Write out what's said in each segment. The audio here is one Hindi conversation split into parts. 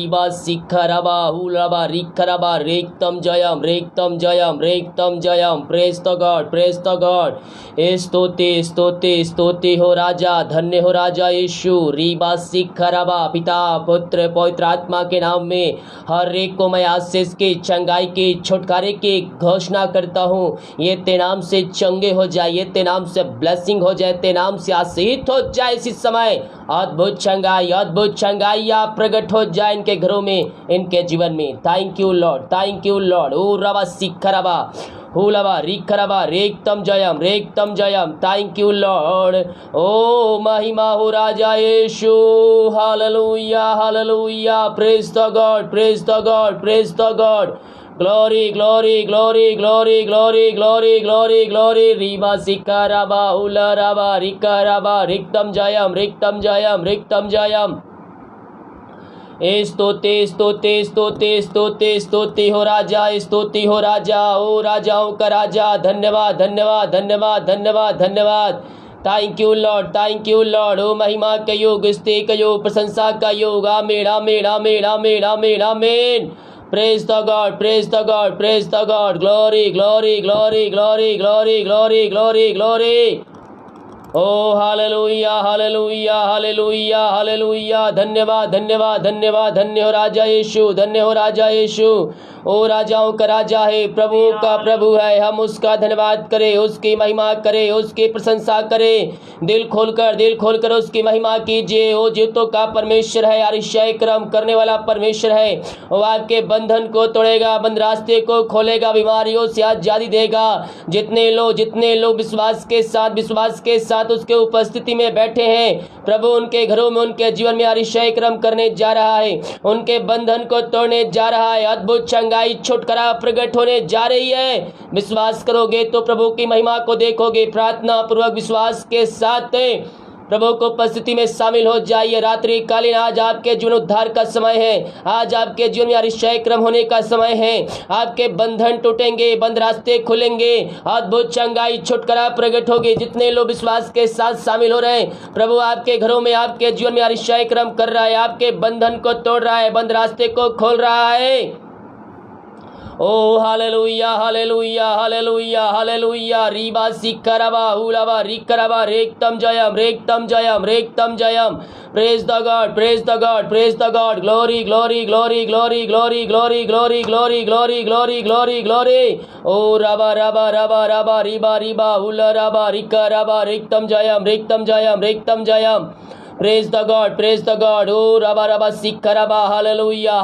Iba Sikharaba Hulaba Rikaraba Rektam Jayam. Praise the God, praise the God. स्तुति हो राजा, धन्य हो राजा यीशु। रीबा सिखरबा, पिता पुत्र पवित्र आत्मा के नाम में हर एक को मैं आशीष की, चंगाई की, छुटकारे की घोषणा करता हूँ। ये ते नाम से चंगे हो जाए, ये ते नाम से ब्लेसिंग हो जाए, ते नाम से आशीष हो जाए। इसी समय अद्भुत चंगाई आप प्रकट हो जाए इनके घरों में, इनके जीवन में। Thank you Lord. ओ रबा सिखरबा हुलबा रिखरबा रेक्तम जयम। Thank you Lord. ओ महिमा हो राजा यीशु। Hallelujah. Praise the God. Glory. रीमा सिकारबा हुलरबा रिकरबा रिक्तम जयम। स्तुति हो राजा, ओ राजाओं का राजा। धन्यवाद। Thank you Lord. ओ महिमा का योग, स्तुति का योग, प्रशंसा का योग। आमीन। Praise the God. Glory. ओ हालेलुया। धन्यवाद। धन्य हो राजा यीशु। ओ राजाओं का राजा है, प्रभु का प्रभु है। हम उसका धन्यवाद करें, उसकी महिमा करें, उसकी प्रशंसा करें। दिल खोलकर उसकी महिमा कीजिए। वो जीवतों का परमेश्वर है, आश्चर्य कर्म करने वाला परमेश्वर है। वो आपके बंधन को तोड़ेगा, बंद रास्ते को खोलेगा, बीमारियों से आजादी देगा। जितने लोग विश्वास के साथ उसके उपस्थिति में बैठे हैं, प्रभु उनके घरों में, उनके जीवन में आश्चर्य कर्म करने जा रहा है, उनके बंधन को तोड़ने जा रहा है। अद्भुत चंगाई, छुटकारा प्रकट होने जा रही है। विश्वास करोगे तो प्रभु की महिमा को देखोगे। प्रार्थना पूर्वक विश्वास के साथ प्रभु को उपस्थिति में शामिल हो जाइए। रात्रि कालीन आज आपके जीवन उद्धार का समय है। आज आपके जीवन में आश्चर्य कर्म होने का समय है। आपके बंधन टूटेंगे, बंद रास्ते खुलेंगे, अद्भुत चंगाई, छुटकारा प्रकट होगी। जितने लोग विश्वास के साथ शामिल हो रहे हैं, प्रभु आपके घरों में, आपके जीवन में आश्चर्य कर्म कर रहा है, आपके बंधन को तोड़ रहा है, बंद रास्ते को खोल रहा है। ओ हालेलुया। रीबा सिखरबा हुलबा रिकरबा रेक्तम जयम। Praise the God. ग्लोरी। ओ रबा रिबा हुलरबा रिकरबा रिक्तम जयम। Praise the God. ओ रबा सिखरबा। हालेलुया।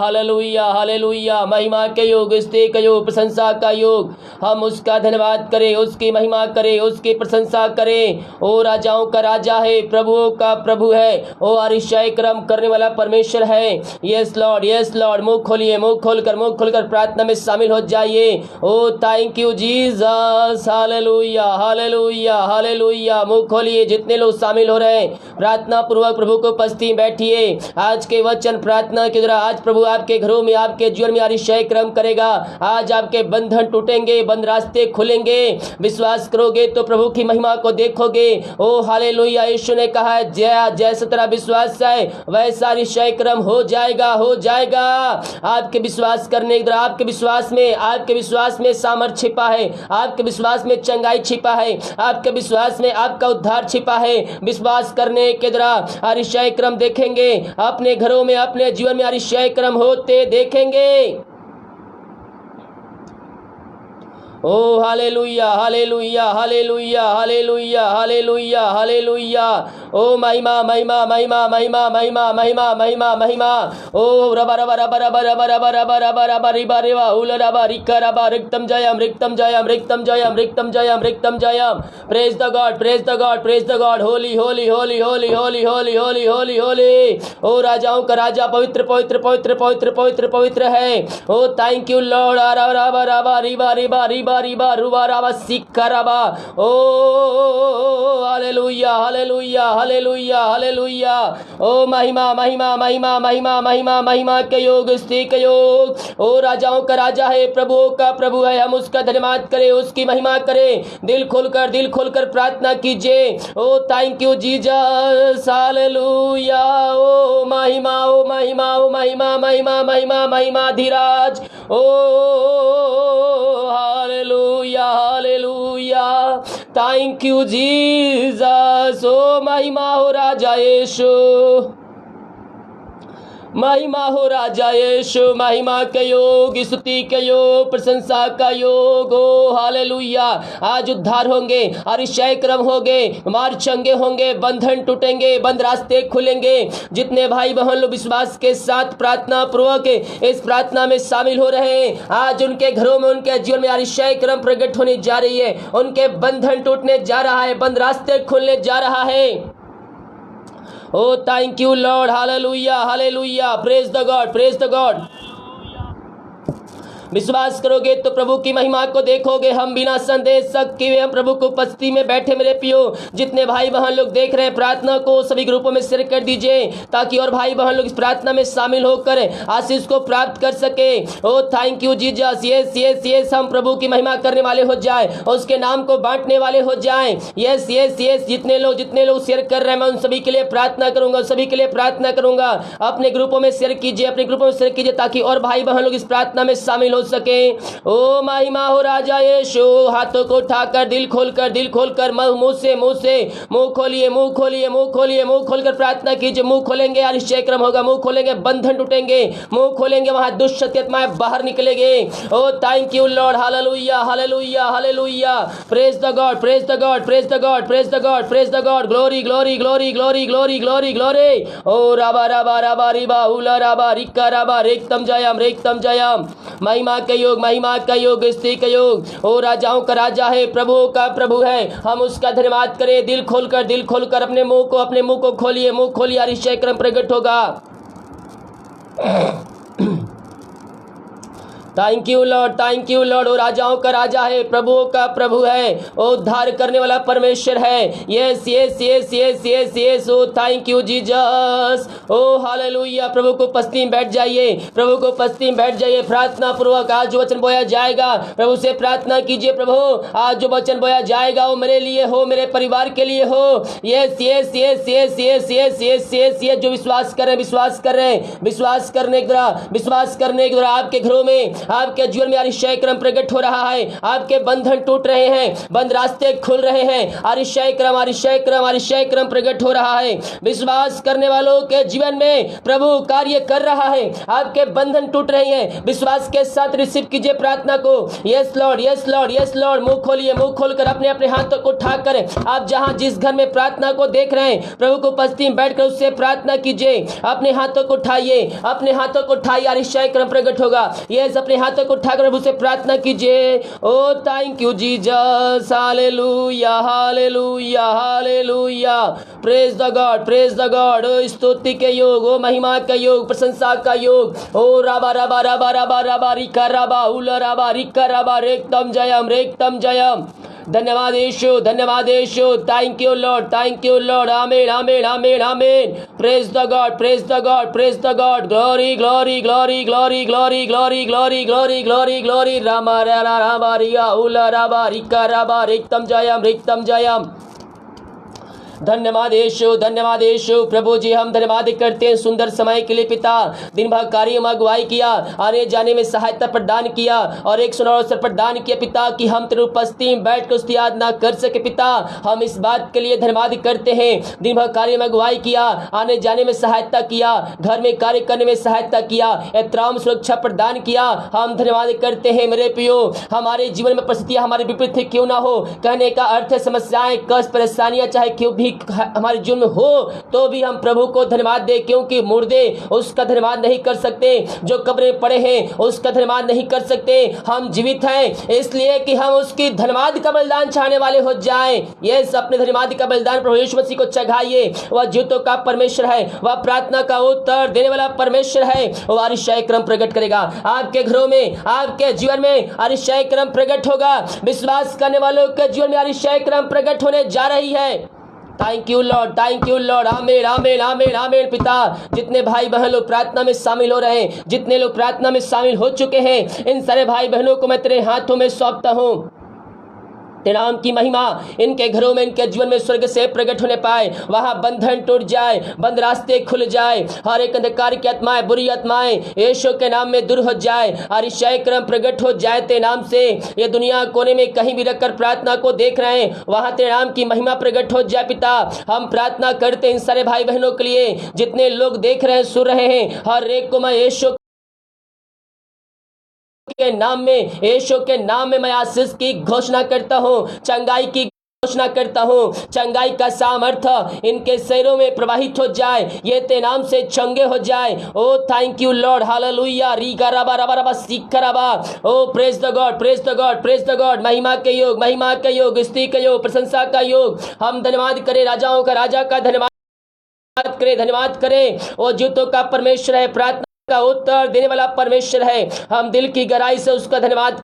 महिमा के योग, स्तुति का योग, प्रशंसा का योग। हम उसका धन्यवाद करें, उसकी महिमा करें, उसकी प्रशंसा करें। ओ राजाओं का राजा है, प्रभुओं का प्रभु है। ओ आश्चर्य कर्म करने वाला परमेश्वर है। Yes Lord. मुंह खोलकर प्रार्थना में शामिल हो जाइए। ओ थैंक यू जीसस। हालेलुया। मुंह खोलिए। जितने लोग शामिल हो रहे हैं, प्रार्थना पूर्वक प्रभु को उपस्थिति में बैठिए। आज के वचन प्रार्थना के द्वारा आज प्रभु आपके घरों में, आपके जीवन में आश्चर्य कर्म करेगा। आज आपके बंधन टूटेंगे, बंद रास्ते खुलेंगे। विश्वास करोगे तो प्रभु की महिमा को देखोगे। ओ हालेलुया। यीशु ने कहा है, जैसा तेरा विश्वास है वैसा आश्चर्य कर्म हो जाएगा। आपके विश्वास करने के द्वारा, आपके विश्वास में सामर्थ छिपा है, आपके विश्वास में चंगाई छिपा है, आपके विश्वास में आपका उद्धार छिपा है। विश्वास करने के द्वारा आश्चर्य कर्म देखेंगे। अपने घरों में, अपने जीवन में आश्चर्य कर्म होते देखेंगे। ओ हालेलुया। ओ महिमा। ओ रबा रिबा हुलरबा रिकरबा रिक्तम जयम। Praise the God. होली। ओ राजाओं का राजा पवित्र है। ओ थैंक यू लॉर्ड। रिबा रिबा रिबा रुबा राबा सिक्का राबा। ओ हालेलुया हालेलुया हालेलुया हालेलुया। ओ महिमा महिमा महिमा महिमा महिमा महिमा के योग, स्तुति के योग। ओ राजाओं का राजा है, प्रभुओं का प्रभु है, हम उसका धन्यवाद करें, उसकी महिमा करें। दिल खोलकर प्रार्थना कीजिए। ओ थैंक यू जीसस, हालेलुया। ओ महिमा ओ महिमा ओ महिमा महिमा महिमा महिमा धीराज। ओ hallelujah hallelujah, thank you Jesus. ओ महिमा हो राजा यीशु, महिमा हो राजा यीशु, महिमा के योग, स्तुति के योग, प्रशंसा का योग। ओ हालेलुया। आज उद्धार होंगे, अरिशय क्रम होंगे, मार्ग चंगे होंगे, बंधन टूटेंगे, बंद रास्ते खुलेंगे। जितने भाई बहन लोग विश्वास के साथ प्रार्थना पूर्वक इस प्रार्थना में शामिल हो रहे हैं, आज उनके घरों में, उनके जीवन में अरिशय क्रम प्रकट होने जा रही है। उनके बंधन टूटने जा रहा है, बंद रास्ते खुलने जा रहा है। Oh, thank you, Lord. Hallelujah, hallelujah. Praise the God, praise the God. विश्वास करोगे तो प्रभु की महिमा को देखोगे। हम बिना संदेह शक किए हम प्रभु को उपस्थिति में बैठे मेरे पियो। जितने भाई बहन लोग देख रहे हैं प्रार्थना को सभी ग्रुपों में शेयर कर दीजिए, ताकि और भाई बहन लोग इस प्रार्थना में शामिल होकर आशीष को प्राप्त कर सके। ओ thank you Jesus. Yes yes yes, हम प्रभु की महिमा करने वाले हो जाए और उसके नाम को बांटने वाले हो जाए। यस यस यस, जितने लोग शेयर कर रहे हैं, मैं उन सभी के लिए प्रार्थना करूंगा, सभी के लिए प्रार्थना करूंगा। अपने ग्रुपों में शेयर कीजिए, अपने ग्रुपों में शेयर कीजिए, ताकि और भाई बहन लोग इस प्रार्थना में शामिल हो सके। ओ महिमा हो राजा यीशु। हाथों को उठाकर दिल खोलकर मुंह से मुंह खोलिए, मुंह खोलिए, मुंह खोलिए, मुंह खोलकर प्रार्थना कीजिए। मुंह खोलेंगे अरिशय क्रम होगा, मुंह खोलेंगे बंधन टूटेंगे, मुंह खोलेंगे वहां दुष्ट आत्माएं बाहर निकलेंगे। ओ thank you Lord, hallelujah hallelujah hallelujah. Praise the God, praise the God, praise the God, praise the God, praise the God. Glory glory glory glory glory glory glory. ओ राबा राबा राबा रिबा उला राबा रिक्का राबा रेक्तम जयम। महिमा के योग, महिमा का योग, स्तुति का योग। ओ राजाओं का राजा है, प्रभुओं का प्रभु है, हम उसका धन्यवाद करें। दिल खोलकर अपने मुंह को खोलिए, मुंह खोलिए, अरिशय क्रम प्रकट होगा। Thank you Lord. ओ राजाओं का राजा है, प्रभुओं का प्रभु है, ओ उद्धार करने वाला परमेश्वर है। Yes yes yes yes yes yes. ओ थैंक यू जीसस। ओ हालेलुया। प्रभु को उपस्थिति में बैठ जाइए, प्रभु को उपस्थिति में बैठ जाइए। प्रार्थना पूर्वक आज जो वचन बोया जाएगा, प्रभु से प्रार्थना कीजिए। प्रभु आज जो वचन बोया जाएगा वो मेरे लिए हो, मेरे परिवार के लिए हो। Yes yes yes yes yes yes yes yes yes. जो विश्वास कर रहे हैं, विश्वास करने के द्वारा आपके घरों में, आपके जीवन में अरिशय क्रम प्रकट हो रहा है। आपके बंधन टूट रहे हैं, बंद रास्ते खुल रहे हैं। अरिशय क्रम प्रकट हो रहा है। विश्वास करने वालों के जीवन में प्रभु कार्य कर रहा है। आपके बंधन टूट रहे हैं। विश्वास के साथ रिसीव कीजिए प्रार्थना को। Yes Lord, yes Lord, yes Lord. मुंह खोलिए, मुंह खोलकर अपने अपने हाथों को उठाकर आप जहां जिस घर में प्रार्थना को देख रहे हैं, प्रभु को उपस्थिति में बैठकर उससे प्रार्थना कीजिए। अपने हाथों को उठाइए, अरिशय क्रम प्रकट होगा। यस, अपने हाथों को उठाकर प्रभु से प्रार्थना कीजिए। ओ thank you Jesus, hallelujah hallelujah hallelujah. Praise the God. ओ स्तुति के योग, ओ महिमा का योग, प्रशंसा का योग। ओ राबा राबा राबा राबा राबा रिका राबा उला राबा रिका राबा रेक्तम जयम। धन्यवाद यीशु। Thank you lord. आमीन। Praise the God. ग्लोरी। रामा राबा रिया उला राबा रिका राबा रेक्तम जयम। धन्यवाद यीशु। प्रभु जी हम धन्यवाद करते हैं सुंदर समय के लिए पिता। दिन भर कार्य में अगुवाई किया, आने जाने में सहायता प्रदान किया और एक सुनहरा अवसर प्रदान किया पिता कि हम तेरी उपस्थिति में बैठ कर उसकी याद कर सके पिता। हम इस बात के लिए धन्यवाद करते हैं। दिन भर कार्य में अगुवाई किया, आने जाने में सहायता किया, घर में कार्य करने में सहायता किया, एहतराम सुरक्षा प्रदान किया। हम धन्यवाद करते हैं मेरे पियो। हमारे जीवन में परिस्थितियां हमारे विपरीत क्यों ना हो, कहने का अर्थ है समस्याएं, कष्ट, परेशानियां चाहे क्यों भी नहीं हमारे जीवन में हो तो भी हम प्रभु को धन्यवाद दें, क्योंकि मुर्दे उसका धन्यवाद नहीं कर सकते, जो कब्रें पड़े हैं उसका धन्यवाद नहीं कर सकते। हम जीवित हैं इसलिए कि हम उसकी धन्यवाद का बलिदान चाहने वाले हो जाए। यस, अपने धन्यवाद का बलिदान प्रभु यीशु मसीह को चढ़ाइए। वह जीवितों का परमेश्वर है, वह प्रार्थना का उत्तर देने वाला परमेश्वर है। वह आश्चर्य क्रम प्रकट करेगा आपके घरों में, आपके जीवन में आश्चर्य क्रम प्रकट होगा। विश्वास करने वालों के जीवन में आश्चर्य क्रम प्रकट होने जा रही है। Thank you Lord, thank you lord. आमीन आमीन आमीन आमीन। पिता, जितने भाई बहन लोग प्रार्थना में शामिल हो रहे हैं, जितने लोग प्रार्थना में शामिल हो चुके हैं, इन सारे भाई बहनों को मैं तेरे हाथों में सौंपता हूँ। तेरे नाम की महिमा इनके घरों में, इनके जीवन में स्वर्ग से प्रकट होने पाए। वहां बंधन टूट जाए, बंद रास्ते खुल जाए, हर एक अंधकार की आत्माएं, बुरी आत्माएं यीशु के नाम में दूर हो जाए। आश्चर्य क्रम प्रकट हो जाए तेरे नाम से। ये दुनिया कोने में कहीं भी रखकर प्रार्थना को देख रहे हैं, वहां तेरे नाम की महिमा प्रकट हो जाए। पिता, हम प्रार्थना करते हैं इन सारे भाई बहनों के लिए, जितने लोग देख रहे हैं, सुन रहे हैं, हर एक को मैं यीशु के नाम में, यीशु के नाम में मैं आशीष की घोषणा करता हूँ, चंगाई की घोषणा करता हूँ। चंगाई का सामर्थ्य इनके शरीरों में प्रवाहित हो जाए, ये तेरे नाम से चंगे हो जाए। ओ थैंक यू लॉर्ड, हालेलुया। रीगा रबा रबा रबा सीखा रबा। ओ praise the God, praise the God, praise the God. महिमा के योग, महिमा के योग, स्तुति के योग, प्रशंसा का योग। हम धन्यवाद करें राजाओं का राजा का, धन्यवाद करें, धन्यवाद करें। ओ जीवितों का परमेश्वर है, प्रार्थना का उत्तर देने वाला परमेश्वर है। हम दिल की गहराई से उसका धन्यवाद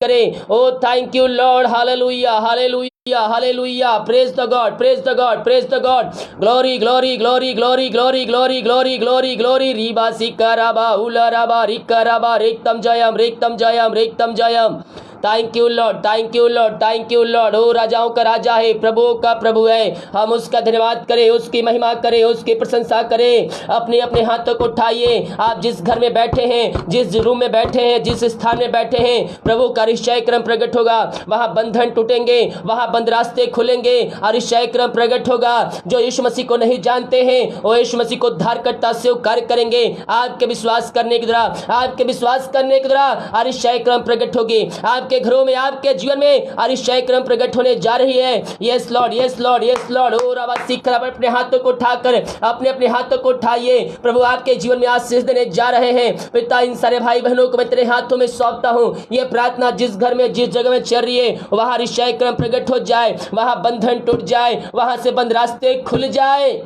करें। ओ thank you Lord, hallelujah hallelujah hallelujah. Praise the God, praise the God, praise the God. Glory glory glory glory glory glory glory glory glory. रीबा सिकराबा उलराबा रिकराबा रिक्तम जयम रिक्तम जयम रिक्तम जयम। Thank you Lord, thank you Lord, thank you Lord. ओ राजाओं का राजा है, प्रभुओं का प्रभु है। हम उसका धन्यवाद करें, उसकी महिमा करें, उसकी प्रशंसा करें। अपने अपने हाथों को उठाइए। आप जिस घर में बैठे हैं, जिस रूम में बैठे हैं, जिस स्थान में बैठे हैं, प्रभु का आश्चर्य क्रम प्रकट होगा। वहां बंधन टूटेंगे, वहां बंद रास्ते खुलेंगे, आश्चर्य क्रम प्रकट होगा। जो यीशु मसीह को नहीं जानते हैं, वो यीशु मसीह को उद्धारकर्ता से कार्य करेंगे। आपके विश्वास करने के द्वारा, आपके विश्वास करने के द्वारा आश्चर्य क्रम प्रकट होगी। आपके घरों में, आपके जीवन में आश्चर्य क्रम प्रकट होने जा रही है। Yes Lord, yes Lord, yes Lord. ओ रबा सीखा, अपने हाथों को उठाकर, अपने अपने हाथों को उठाइए। प्रभु आपके जीवन में आशीष देने जा रहे हैं। पिता, इन सारे भाई बहनों को मैं तेरे हाथों में सौंपता हूँ। ये प्रार्थना जिस घर में, जिस जगह में चल रही है, वहां आश्चर्य क्रम प्रकट हो जाए, वहां बंधन टूट जाए, वहां से बंद रास्ते खुल जाए।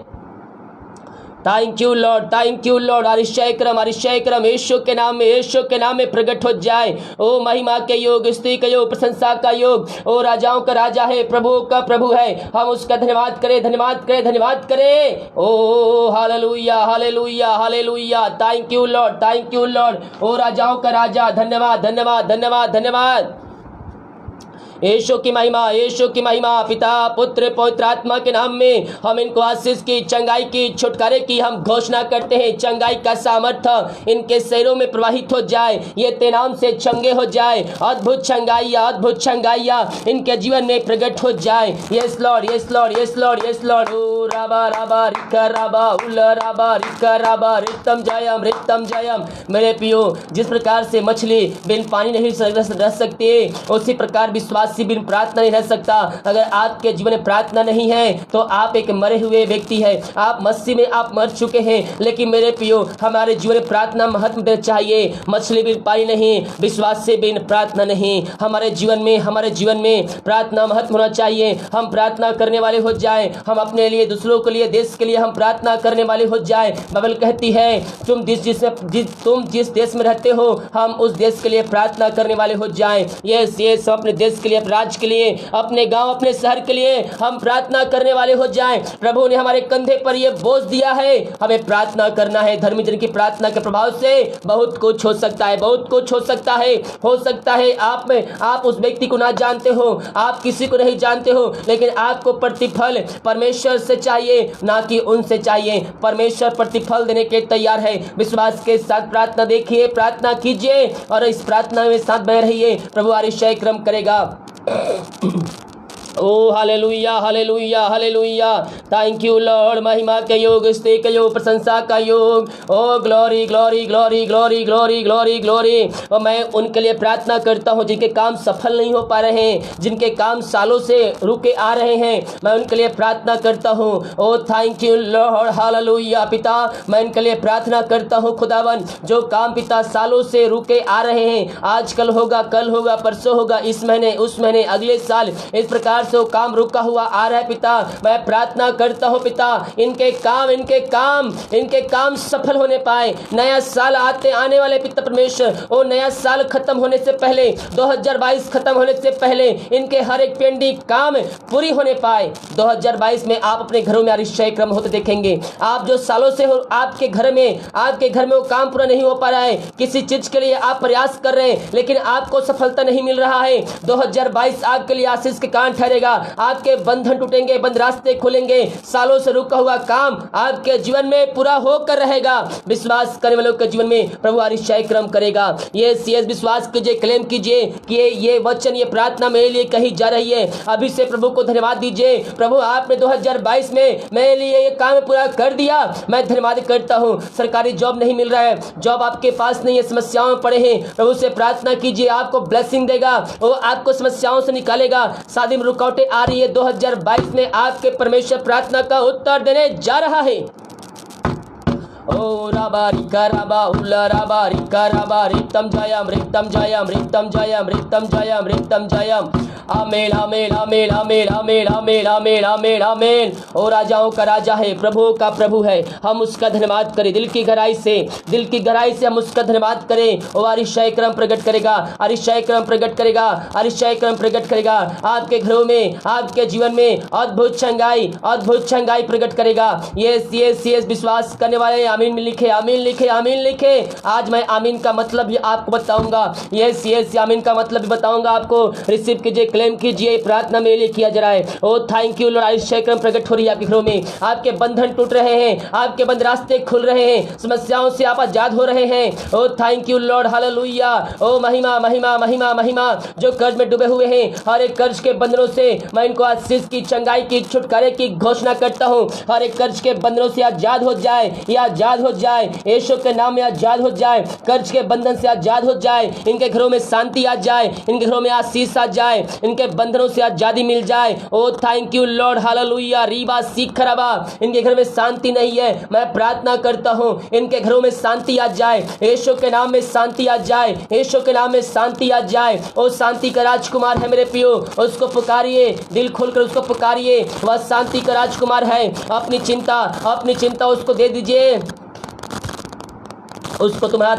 Thank you Lord, thank you Lord. आश्चर्य क्रम यीशु के नाम में, यीशु के नाम में प्रकट हो जाए। ओ महिमा के योग, स्तुति के योग, प्रशंसा का योग। ओ राजाओं का राजा है, प्रभुओं का प्रभु है। हम उसका धन्यवाद करें, धन्यवाद करें, धन्यवाद करें। ओ hallelujah hallelujah hallelujah. Thank you Lord, thank you Lord. ओ राजाओं का राजा, धन्यवाद धन्यवाद धन्यवाद धन्यवाद। यीशु की महिमा, यीशु की महिमा। पिता, पुत्र, पवित्र आत्मा के नाम में हम इनको आशीष की, चंगाई की, छुटकारे की हम घोषणा करते हैं। चंगाई का सामर्थ्य इनके शरीरों में प्रवाहित हो जाए, ये तेरे नाम से चंगे हो जाए। अद्भुत चंगाइया, अद्भुत चंगाइया इनके जीवन में प्रकट हो जाए। Yes Lord, yes Lord, yes Lord, yes Lord. ओ राबा राबा रिका राबा उल राबा रिका राबा रिक्तम जयम रिक्तम जयम। मेरे पियो, जिस प्रकार से मछली बिन पानी नहीं रह सकती, उसी प्रकार विश्वास बिन प्रार्थना नहीं रह सकता। अगर आपके जीवन में प्रार्थना नहीं है तो आप एक मरे हुए व्यक्ति है। आप मसीह में आप मर चुके हैं। लेकिन मेरे पियो, हमारे जीवन में प्रार्थना महत्व देना चाहिए। मछली बिन पानी नहीं, विश्वास से बिन प्रार्थना नहीं। हमारे जीवन में, हमारे जीवन में प्रार्थना महत्व होना चाहिए। हम प्रार्थना करने वाले हो जाए। हम अपने लिए, दूसरों के लिए, देश के लिए हम प्रार्थना करने वाले हो जाए। बाइबल कहती है, तुम जिस देश में रहते हो, हम उस देश के लिए प्रार्थना करने वाले हो जाए। ये सब अपने देश के लिए, राज्य के लिए, अपने गांव, अपने शहर के लिए हम प्रार्थना करने वाले हो जाएं। प्रभु ने हमारे कंधे पर यह बोझ दिया है, हमें प्रार्थना करना है। धर्मी जन की प्रार्थना के प्रभाव से बहुत कुछ हो सकता है, बहुत कुछ हो सकता है। हो सकता है आप उस व्यक्ति को ना जानते हो, आप किसी को नहीं जानते हो, लेकिन आपको प्रतिफल परमेश्वर से चाहिए, ना कि उनसे चाहिए। परमेश्वर प्रतिफल देने के तैयार है। विश्वास के साथ प्रार्थना देखिए, प्रार्थना कीजिए और इस प्रार्थना में साथ बने रहिए। प्रभु आश्चर्य क्रम करेगा। ओ hallelujah hallelujah hallelujah. Thank you lord. महिमा के योग, स्तुति के योग, प्रशंसा का योग। ओ glory glory glory glory glory glory glory. और मैं उनके लिए प्रार्थना करता हूँ जिनके काम सफल नहीं हो पा रहे हैं, जिनके काम सालों से रुके आ रहे हैं, मैं उनके लिए प्रार्थना करता हूँ। ओ थैंक यू लॉर्ड हालेलुया। पिता मैं इनके लिए प्रार्थना करता हूँ खुदावन, जो काम पिता सालों से रुके आ रहे हैं, आज कल होगा, कल होगा, परसों होगा, इस महीने उस महीने, अगले साल, इस प्रकार से वो काम रुका हुआ आ रहा है पिता। मैं प्रार्थना करता हूँ पिता, इनके काम सफल होने पाए। नया साल आने वाले पिता परमेश्वर, वो नया साल खत्म होने से पहले, 2022 खत्म होने से पहले इनके हर एक पेंडिंग काम पूरी होने पाए। 2022 में आप अपने घरों में अतिशय क्रम होते देखेंगे। आप जो सालों से हो, आपके घर में वो काम पूरा नहीं हो पा रहा है, किसी चीज के लिए आप प्रयास कर रहे हैं लेकिन आपको सफलता नहीं मिल रहा है। 2022 आपके लिए आशीष के कारण ठहरेगा। आपके बंधन टूटेंगे, बंद रास्ते खुलेंगे, सालों से रुका हुआ काम आपके जीवन में पूरा होकर रहेगा। विश्वास करने वालों के जीवन में प्रभु अतिशय क्रम करेगा। ये विश्वास कीजिए, क्लेम कीजिए कि ये वचन, ये प्रार्थना मेरे लिए कही जा रही है। अभी से प्रभु को धन्यवाद दीजिए। प्रभु आपने 2022 में मेरे लिए ये काम पूरा कर दिया, मैं धन्यवाद करता हूँ। सरकारी जॉब नहीं मिल रहा है, जॉब आपके पास नहीं है, समस्याओं में पड़े हैं, प्रभु से प्रार्थना कीजिए, आपको ब्लेसिंग देगा, वो आपको समस्याओं से निकालेगा। शादी में रुकावटें आ रही है, 2022 में आपके परमेश्वर प्रार्थना का उत्तर देने जा रहा है। ओ राबारी कराबा उल्ला राबारी कराबा रितम जयम रितम जयम रितम जयम रितम जयम रितम जयम। आमेन आमेन आमेन आमेन आमेन आमेन आमेन आमेन आमेन। ओ राजाओं का राजा है, प्रभुओं का प्रभु है, हम उसका धन्यवाद करें दिल की गहराई से हम उसका धन्यवाद करें। वो अतिशय क्रम प्रकट करेगा, अतिशय क्रम प्रकट करेगा, अतिशय क्रम प्रकट करेगा। आपके घरों में, आपके जीवन में अद्भुत छंगाई प्रकट करेगा। यस विश्वास करने वाले आमीन लिखे, आमीन लिखे, आमीन लिखे। आज मैं आमीन का मतलब भी आपको बताऊंगा। यस आमीन का मतलब भी बताऊंगा आपको। रिसीव कीजिए, क्लेम कीजिए, प्रार्थना मेरे लिए किया जा रहा है। ओ थैंक यू लॉर्ड। अतिशय क्रम प्रकट हो रही है आपके घरों में, आपके बंधन टूट रहे हैं, आपके बंद रास्ते खुल रहे हैं, समस्याओं से आप आजाद हो रहे हैं। ओ थैंक यू लॉर्ड हालेलुया। ओ महिमा महिमा महिमा महिमा। जो कर्ज में डूबे हुए हैं, हर एक कर्ज के बंधनों से मैं इनको आशीष की, चंगाई की, छुटकारे की घोषणा करता हूँ। हर एक कर्ज के बंधनों से आजाद हो जाए, या आजाद हो जाए, यीशु के नाम में आजाद हो जाए, कर्ज के बंधन से आजाद हो जाए। इनके घरों में शांति आ जाए, इनके घरों में आशीष आ जाए, इनके बंधनों से आजादी मिल जाए। ओ थैंक यू लॉर्ड हालेलुया। रीबा सीखराबा। इनके घर में शांति नहीं है, मैं प्रार्थना करता हूँ इनके घरों में शांति आ जाए, यीशु के नाम में शांति आ जाए, यीशु के नाम में शांति आ जाए। ओ शांति का राजकुमार है मेरे प्रियो, उसको पुकारिए, दिल खोलकर उसको पुकारिए। वह शांति का राजकुमार है। अपनी चिंता उसको दे दीजिए, उसको तुम्हारा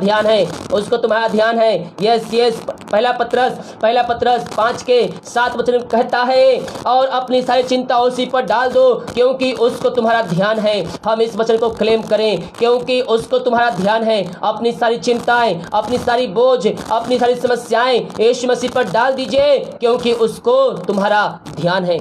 ध्यान है। यस पहला पत्रस 5:7 वचन कहता है, और अपनी सारी चिंता उसी पर डाल दो क्योंकि उसको तुम्हारा ध्यान है। हम इस वचन को क्लेम करें, क्योंकि उसको तुम्हारा ध्यान है। अपनी सारी चिंताएं, अपनी सारी बोझ, अपनी सारी समस्याएं यीशु मसीह पर डाल दीजिए, क्योंकि उसको तुम्हारा ध्यान है,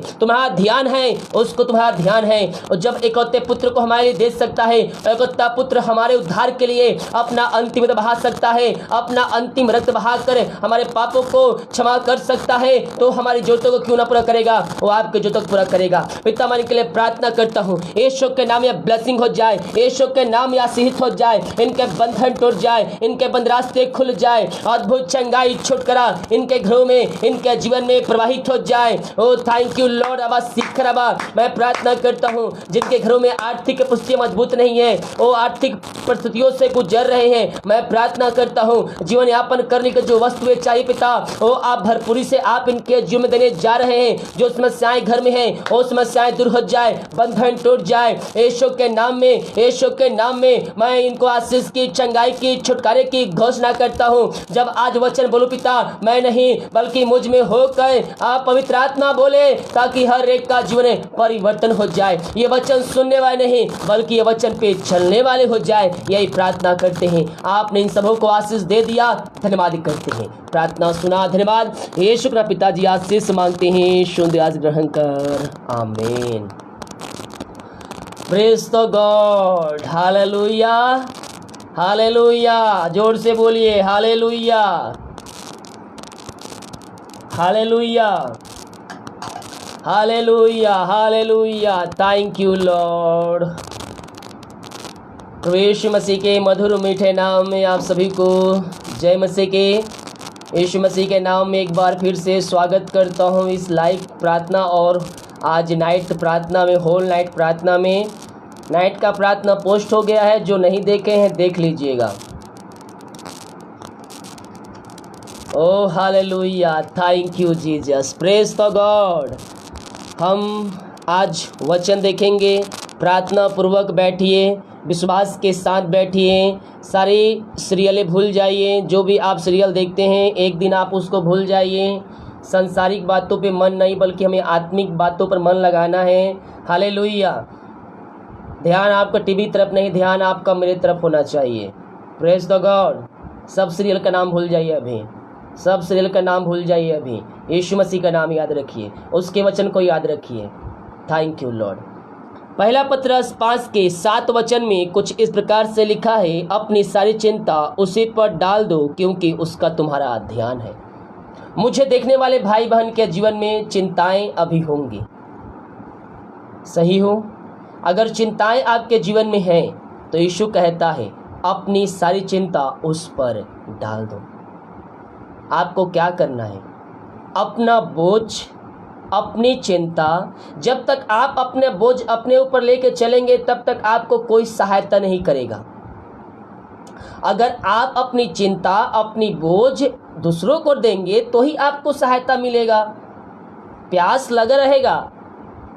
उसको तुम्हारा ध्यान है। और जब एकलौते पुत्र को हमारे लिए दे सकता है, एकलौता पुत्र हमारे उद्धार के लिए अपना अंतिम रक्त बहा सकता है, अपना अंतिम रक्त बहाकर हमारे पापों को क्षमा कर सकता है, तो हमारी जरूरतों को क्यों ना पूरा करेगा, वो आपके जरूरतों को पूरा करेगा। पिता मैं इनके लिए प्रार्थना करता हूँ, यीशु के नाम में ब्लेसिंग हो जाए, यीशु के नाम में आशीष हो जाए, इनके बंधन टूट जाए, इनके बंद रास्ते खुल जाए, अद्भुत चंगाई छुटकारा इनके घरों में, इनके जीवन में प्रवाहित हो जाए। ओ थैंक यू लॉर्ड। अब सीखराबा। मैं प्रार्थना करता हूँ जिनके घरों में आर्थिक परिस्थितियां मजबूत नहीं है, वो आर्थिक परिस्थितियों से गुजर रहे हैं, मैं प्रार्थना करता हूँ जीवन यापन करने के जो वस्तुएं चाहिए पिता, वो आप भरपूरी से आप इनके जीवन में देने जा रहे हैं। जो समस्याएं घर में हैं, वो समस्याएं दूर हो जाए, बंधन टूट जाए, यीशु के नाम में मैं इनको आशीष की, चंगाई की, छुटकारे की घोषणा करता हूँ। जब आज वचन बोलो पिता, मैं नहीं बल्कि मुझ में होकर आप पवित्र आत्मा बोले, ताकि हर एक का जीवन परिवर्तन हो जाए। ये वचन सुनने वाले नहीं बल्कि ये वचन पे चलने वाले हो जाए, यही प्रार्थना करते हैं। आपने इन सबों को आशीष दे दिया, धन्यवाद करते हैं। प्रार्थना सुना, धन्यवाद। यीशु का पिताजी आशीष मांगते हैं, शुद्ध आज ग्रहण कर, आमीन। Praise the God. Hallelujah hallelujah. जोर से बोलिए hallelujah hallelujah. Hallelujah, hallelujah, thank you lord. प्रभु यीशु मसीह के मधुर मीठे नाम में आप सभी को जय मसीह के। यीशु मसीह के नाम में एक बार फिर से स्वागत करता हूँ इस लाइव प्रार्थना और आज नाइट प्रार्थना में, होल नाइट प्रार्थना में। नाइट का प्रार्थना पोस्ट हो गया है, जो नहीं देखे हैं देख लीजिएगा। ओह hallelujah, thank you Jesus, praise the God. हम आज वचन देखेंगे। प्रार्थना पूर्वक बैठिए, विश्वास के साथ बैठिए। सारी सीरियलें भूल जाइए, जो भी आप सीरियल देखते हैं एक दिन आप उसको भूल जाइए। सांसारिक बातों पे मन नहीं, बल्कि हमें आत्मिक बातों पर मन लगाना है। हालेलुया। ध्यान आपका टीवी तरफ नहीं, ध्यान आपका मेरे तरफ होना चाहिए। Praise the God. सब सीरियल का नाम भूल जाइए अभी, सब सीरियल का नाम भूल जाइए अभी। यीशु मसीह का नाम याद रखिए, उसके वचन को याद रखिए। Thank you Lord. पहला पत्रस 5 के 7 वचन में कुछ इस प्रकार से लिखा है, अपनी सारी चिंता उसी पर डाल दो क्योंकि उसका तुम्हारा ध्यान है। मुझे देखने वाले भाई बहन के जीवन में चिंताएं अभी होंगी, सही हो। अगर चिंताएं आपके जीवन में हैं तो यीशु कहता है अपनी सारी चिंता उस पर डाल दो। आपको क्या करना है? अपना बोझ, अपनी चिंता, जब तक आप अपने बोझ अपने ऊपर लेके चलेंगे तब तक आपको कोई सहायता नहीं करेगा। अगर आप अपनी चिंता, अपनी बोझ दूसरों को देंगे तो ही आपको सहायता मिलेगा। प्यास लगा रहेगा,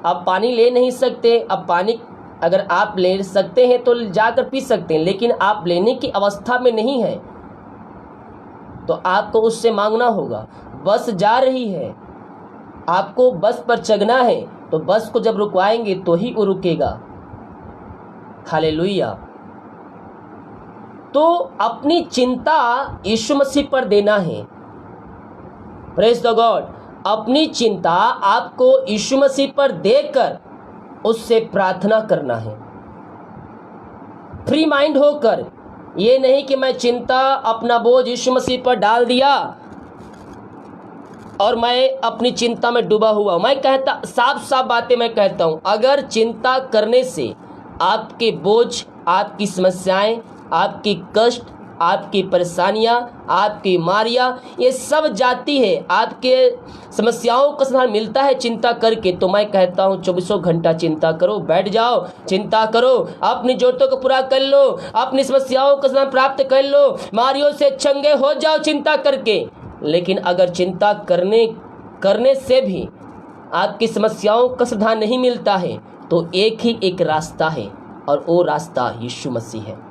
आप पानी ले नहीं सकते। अब पानी अगर आप ले सकते हैं तो जाकर पी सकते हैं, लेकिन आप लेने की अवस्था में नहीं है तो आपको उससे मांगना होगा। बस जा रही है, आपको बस पर चढ़ना है, तो बस को जब रुकवाएंगे तो ही वो रुकेगा। हालेलुया। तो अपनी चिंता यीशु मसीह पर देना है। Praise the God. अपनी चिंता आपको यीशु मसीह पर देकर उससे प्रार्थना करना है, फ्री माइंड होकर। ये नहीं कि मैं चिंता, अपना बोझ यीशु मसीह पर डाल दिया और मैं अपनी चिंता में डूबा हुआ। मैं कहता, साफ साफ बातें मैं कहता हूं, अगर चिंता करने से आपके बोझ, आपकी समस्याएं, आपकी कष्ट, आपकी परेशानियां, आपकी बीमारियां, ये सब जाती है, आपके समस्याओं का समाधान मिलता है चिंता करके, तो मैं कहता हूं 24 घंटा चिंता करो, बैठ जाओ, चिंता करो, अपनी जरूरतों को पूरा कर लो, अपनी समस्याओं का समाधान प्राप्त कर लो, बीमारियों से चंगे हो जाओ चिंता करके। लेकिन अगर चिंता करने से भी आपकी समस्याओं का समाधान नहीं मिलता है तो एक रास्ता है, और वो रास्ता यीशु मसीह है।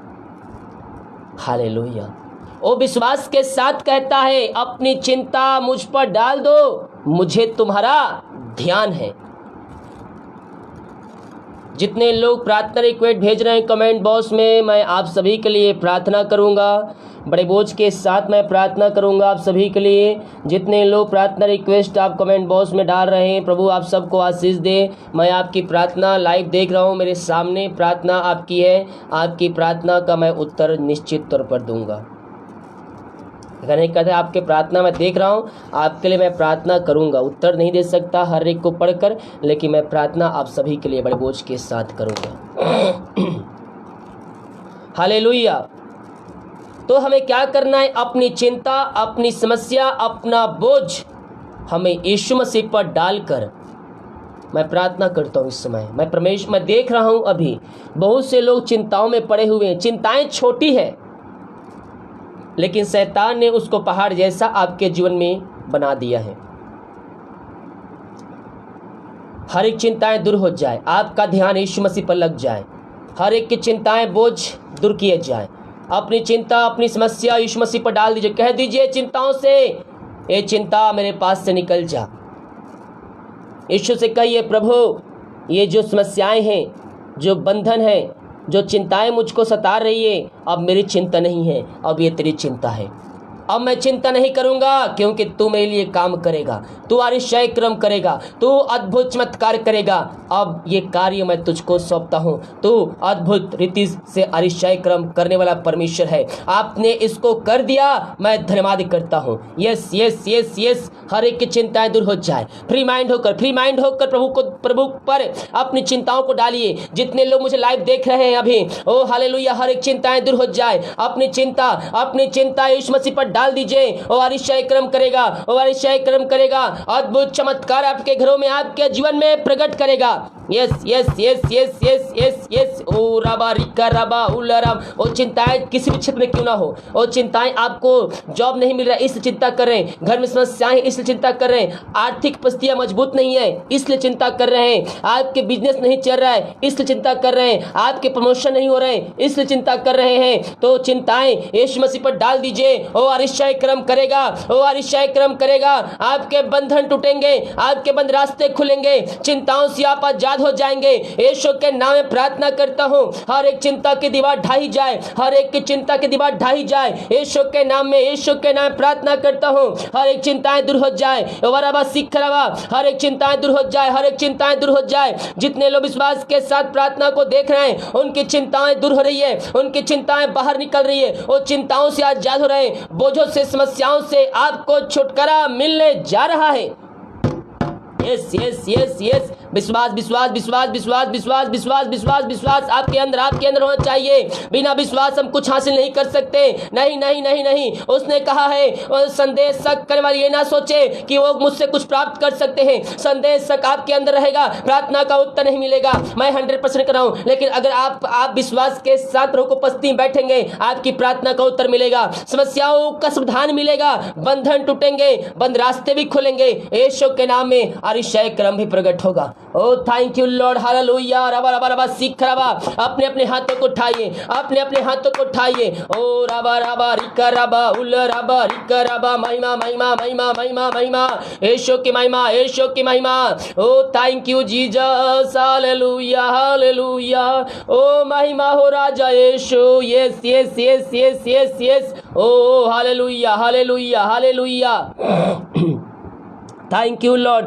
हालेलुया। वो विश्वास के साथ कहता है अपनी चिंता मुझ पर डाल दो, मुझे तुम्हारा ध्यान है। जितने लोग प्रार्थना रिक्वेस्ट भेज रहे हैं कमेंट बॉक्स में, मैं आप सभी के लिए प्रार्थना करूंगा। बड़े बोझ के साथ मैं प्रार्थना करूंगा आप सभी के लिए। जितने लोग प्रार्थना रिक्वेस्ट आप कमेंट बॉक्स में डाल रहे हैं, प्रभु आप सबको आशीष दे। मैं आपकी प्रार्थना लाइव देख रहा हूं, मेरे सामने प्रार्थना आपकी है। आपकी प्रार्थना का मैं उत्तर निश्चित तौर पर दूंगा। अगर नहीं कहते आपके प्रार्थना मैं देख रहा हूँ, आपके लिए मैं प्रार्थना करूँगा। उत्तर नहीं दे सकता हर एक को पढ़कर, लेकिन मैं प्रार्थना आप सभी के लिए बड़े बोझ के साथ करूँगा। हालेलुया। तो हमें क्या करना है? अपनी चिंता, अपनी समस्या, अपना बोझ हमें यीशु मसीह पर डालकर मैं प्रार्थना करता हूँ। इस समय मैं देख रहा हूँ अभी बहुत से लोग चिंताओं में पड़े हुए हैं। चिंताएं छोटी है, लेकिन शैतान ने उसको पहाड़ जैसा आपके जीवन में बना दिया है। हर एक चिंताएं दूर हो जाए, आपका ध्यान यीशु मसीह पर लग जाए, हर एक की चिंताएं बोझ दूर किए जाए। अपनी चिंता, अपनी समस्या यीशु मसीह पर डाल दीजिए। कह दीजिए चिंताओं से, ये चिंता मेरे पास से निकल जा। यीशु से कहिए, प्रभु ये जो समस्याएं हैं, जो बंधन है, जो चिंताएं मुझको सता रही है, अब मेरी चिंता नहीं है, अब ये तेरी चिंता है। अब मैं चिंता नहीं करूंगा, क्योंकि तू मेरे लिए काम करेगा, तू आश्चर्य कर्म करेगा, तू अद्भुत चमत्कार करेगा। अब ये कार्य मैं तुझको सौंपता हूँ। तू अद्भुत रीति से आश्चर्य कर्म करने वाला परमेश्वर है। आपने इसको कर दिया, मैं धन्यवाद करता हूँ। यस यस यस यस, हर एक की चिंताएं दूर हो जाए। फ्री माइंड होकर प्रभु पर अपनी चिंताओं को डालिए। जितने लोग मुझे लाइव देख रहे हैं अभी, ओ हालेलुया, हर एक चिंताएं दूर हो जाए। अपनी चिंता यीशु मसीह पर डाल दीजिए। ओ आश्चर्य कर्म करेगा, अद्भुत चमत्कार आपके घरों में, आपके जीवन में प्रकट करेगा। Yes yes yes yes yes yes yes, ओ रबा रिका रबा उलरम। ओ चिंताएं किसी भी क्षेत्र में क्यों ना हो, ओ चिंताएं आपको जॉब नहीं मिल रहा है इसलिए चिंता कर रहे हैं, घर में समस्याएं इसलिए चिंता कर रहे हैं, आर्थिक परिस्थितियां मजबूत नहीं है इसलिए चिंता कर रहे हैं, आपके बिजनेस नहीं चल रहा है इसलिए चिंता कर रहे हैं, आपके प्रमोशन नहीं हो रहे हैं इसलिए चिंता कर रहे हैं, तो चिंताएं यीशु मसीह पर डाल दीजिए। ओ आश्चर्य कर्म करेगा, आपके बंधन टूटेंगे, आपके बंद रास्ते खुलेंगे, चिंताओं से आप आजाद हो जाएंगे। यीशु के नाम में प्रार्थना करता हूँ, हर एक चिंता की दीवार ढाई जाए, हर एक की चिंता की दीवार ढाई जाए। यीशु के नाम में प्रार्थना करता हूँ, हर एक चिंताएं दूर हो जाए। हर एक चिंताएं दूर हो जाए। जितने लोग विश्वास के साथ प्रार्थना को देख रहे हैं, उनकी चिंताएं दूर हो रही है, उनकी चिंताएं बाहर निकल रही है, वो चिंताओं से आजाद हो रहे हैं, बोझों से, समस्याओं से आपको छुटकारा मिलने जा रहा है। यस यस यस यस, विश्वास आपके अंदर होना चाहिए। बिना विश्वास हम कुछ हासिल नहीं कर सकते। नहीं, उसने कहा है, संदेश शक करने वाले ये ना सोचे कि वो मुझसे कुछ प्राप्त कर सकते हैं। संदेश शक आपके अंदर रहेगा, प्रार्थना का उत्तर नहीं मिलेगा। मैं 100% कर रहा हूँ, लेकिन अगर आप विश्वास के साथ प्रभु को उपस्थिति में बैठेंगे, आपकी प्रार्थना का उत्तर मिलेगा, समस्याओं का समाधान मिलेगा, बंधन टूटेंगे, बंद रास्ते भी खुलेंगे। यीशु के नाम में आश्चर्य कर्म भी प्रकट होगा। ओ थैंक यू लॉर्ड, हालेलुया। रबा सीख रबा, अपने हाथों को उठाइए, अपने हाथों को उठाइए। ओ रबा रिका रबा उल रबा रिका रबा, महिमा, यीशु की महिमा। ओ थैंक यू जीसस, हालेलुया। ओ महिमा हो राजा यीशु। यस। ओ हालेलुया। Thank you lord.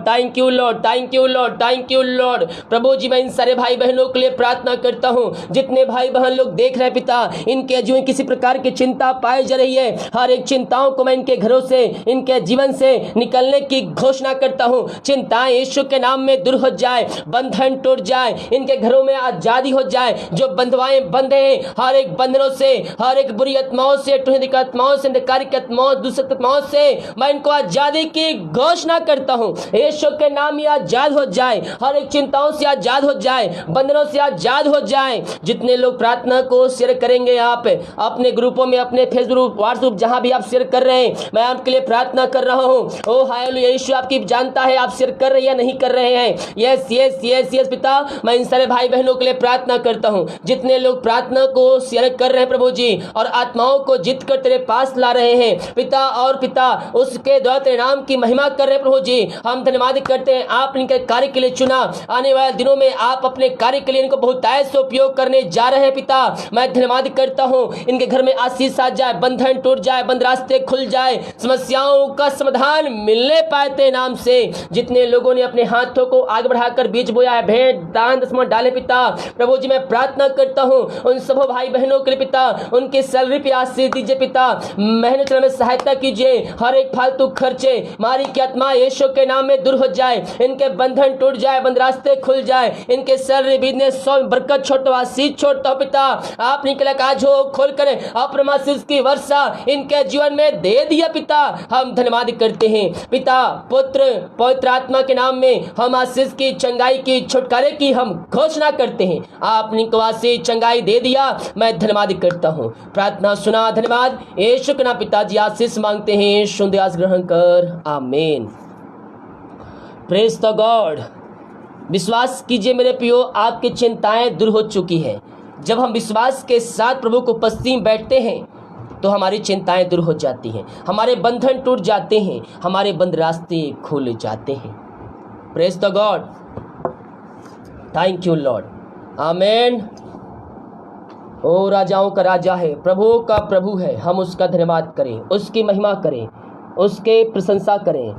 प्रभु जी, मैं इन सारे भाई बहनों के लिए प्रार्थना करता हूँ, जितने भाई बहन लोग देख रहे हैं पिता, इनके जीवन किसी प्रकार की चिंता पाई जा रही है, हर एक चिंताओं को मैं इनके घरों से, इनके जीवन से निकलने की घोषणा करता हूँ। चिंताएं यीशु के नाम में दूर हो जाए, बंधन टूट जाए, इनके घरों में आजादी हो जाए। जो बंधवाएं बंधे हैं, हर एक बंधनों से, हर एक बुरी आत्माओं से, टूटने आत्माओं से, अंधकारिक आत्माओं, दुष्ट आत्माओं से मैं इनको आजादी की घोषणा करता हूं। यीशु के नाम में आजाद हो जाए, हर एक चिंताओं से आजाद हो जाए, बंधनों से आजाद हो जाए। जितने लोग प्रार्थना को शेयर करेंगे, आप अपने ग्रुपों में, अपने फेसबुक, व्हाट्सएप, जहां भी आप शेयर कर रहे हैं, मैं आपके लिए प्रार्थना कर रहा हूं। ओ हालेलुया, यीशु आपकी जानता है आप शेयर कर रहे हैं या नहीं कर रहे हैं। यस पिता, मैं इन सारे भाई बहनों के लिए प्रार्थना करता हूं, जितने लोग प्रार्थना को शेयर कर रहे हैं प्रभु जी, और आत्माओं को जीत कर तेरे पास ला रहे हैं पिता, और पिता उसके द्वारा तेरे नाम की महिमा कर रहे हैं प्रभु जी। हम धन्यवाद करते हैं, आप इनके कार्य के लिए चुना, आने वाले दिनों में आप अपने कार्य के लिए इनको बहुतायत से उपयोग करने जा रहे हैं पिता। मैं धन्यवाद करता हूं, इनके घर में आशीष आ जाए, बंधन टूट जाए, बंद रास्ते खुल जाए, समस्याओं का समाधान मिलने पाए तेरे नाम से। जितने लोगों ने अपने हाथों को आगे बढ़ाकर बीज बोया है, भेंट दान दशमांश डाले पिता, प्रभु जी मैं प्रार्थना करता हूं उन सब भाई बहनों के लिए पिता, उनकी सैलरी पे आशीष दीजिए पिता, मेहनत में सहायता कीजिए, हर एक फालतू खर्चे मारी की आत्मा यीशु के नाम में दूर हो जाए, इनके बंधन टूट जाए, बंद रास्ते खुल जाए, इनके सैलरी बिजनेस बरकत छोड़ता, आशीष छोड़ता पिता। आप निकले आज हो खोल कर अपना आशीष की वर्षा इनके जीवन में दे दिया पिता। हम धन्यवाद करते हैं पिता, पुत्र पवित्र आत्मा के नाम में हम आशीष की, चंगाई की, छुटकारे की हम घोषणा करते हैं। आपने को आशीष चंगाई दे दिया, मैं धन्यवाद करता हूँ। प्रार्थना सुना, धन्यवाद यीशु के नाम पिताजी आशीष मांगते हैं, सुन दयास ग्रहण कर, आमीन। Praise the God. विश्वास कीजिए मेरे प्रियो, आपकी चिंताएं दूर हो चुकी है। जब हम विश्वास के साथ प्रभु को उपस्थिति में बैठते हैं तो हमारी चिंताएं दूर हो जाती हैं, हमारे बंधन टूट जाते हैं, हमारे बंद रास्ते खुल जाते हैं। Praise the God, thank you lord, आमीन। ओ राजाओं का राजा है, प्रभुओं का प्रभु है, हम उसका धन्यवाद करें, उसकी महिमा करें, उसके प्रशंसा करें।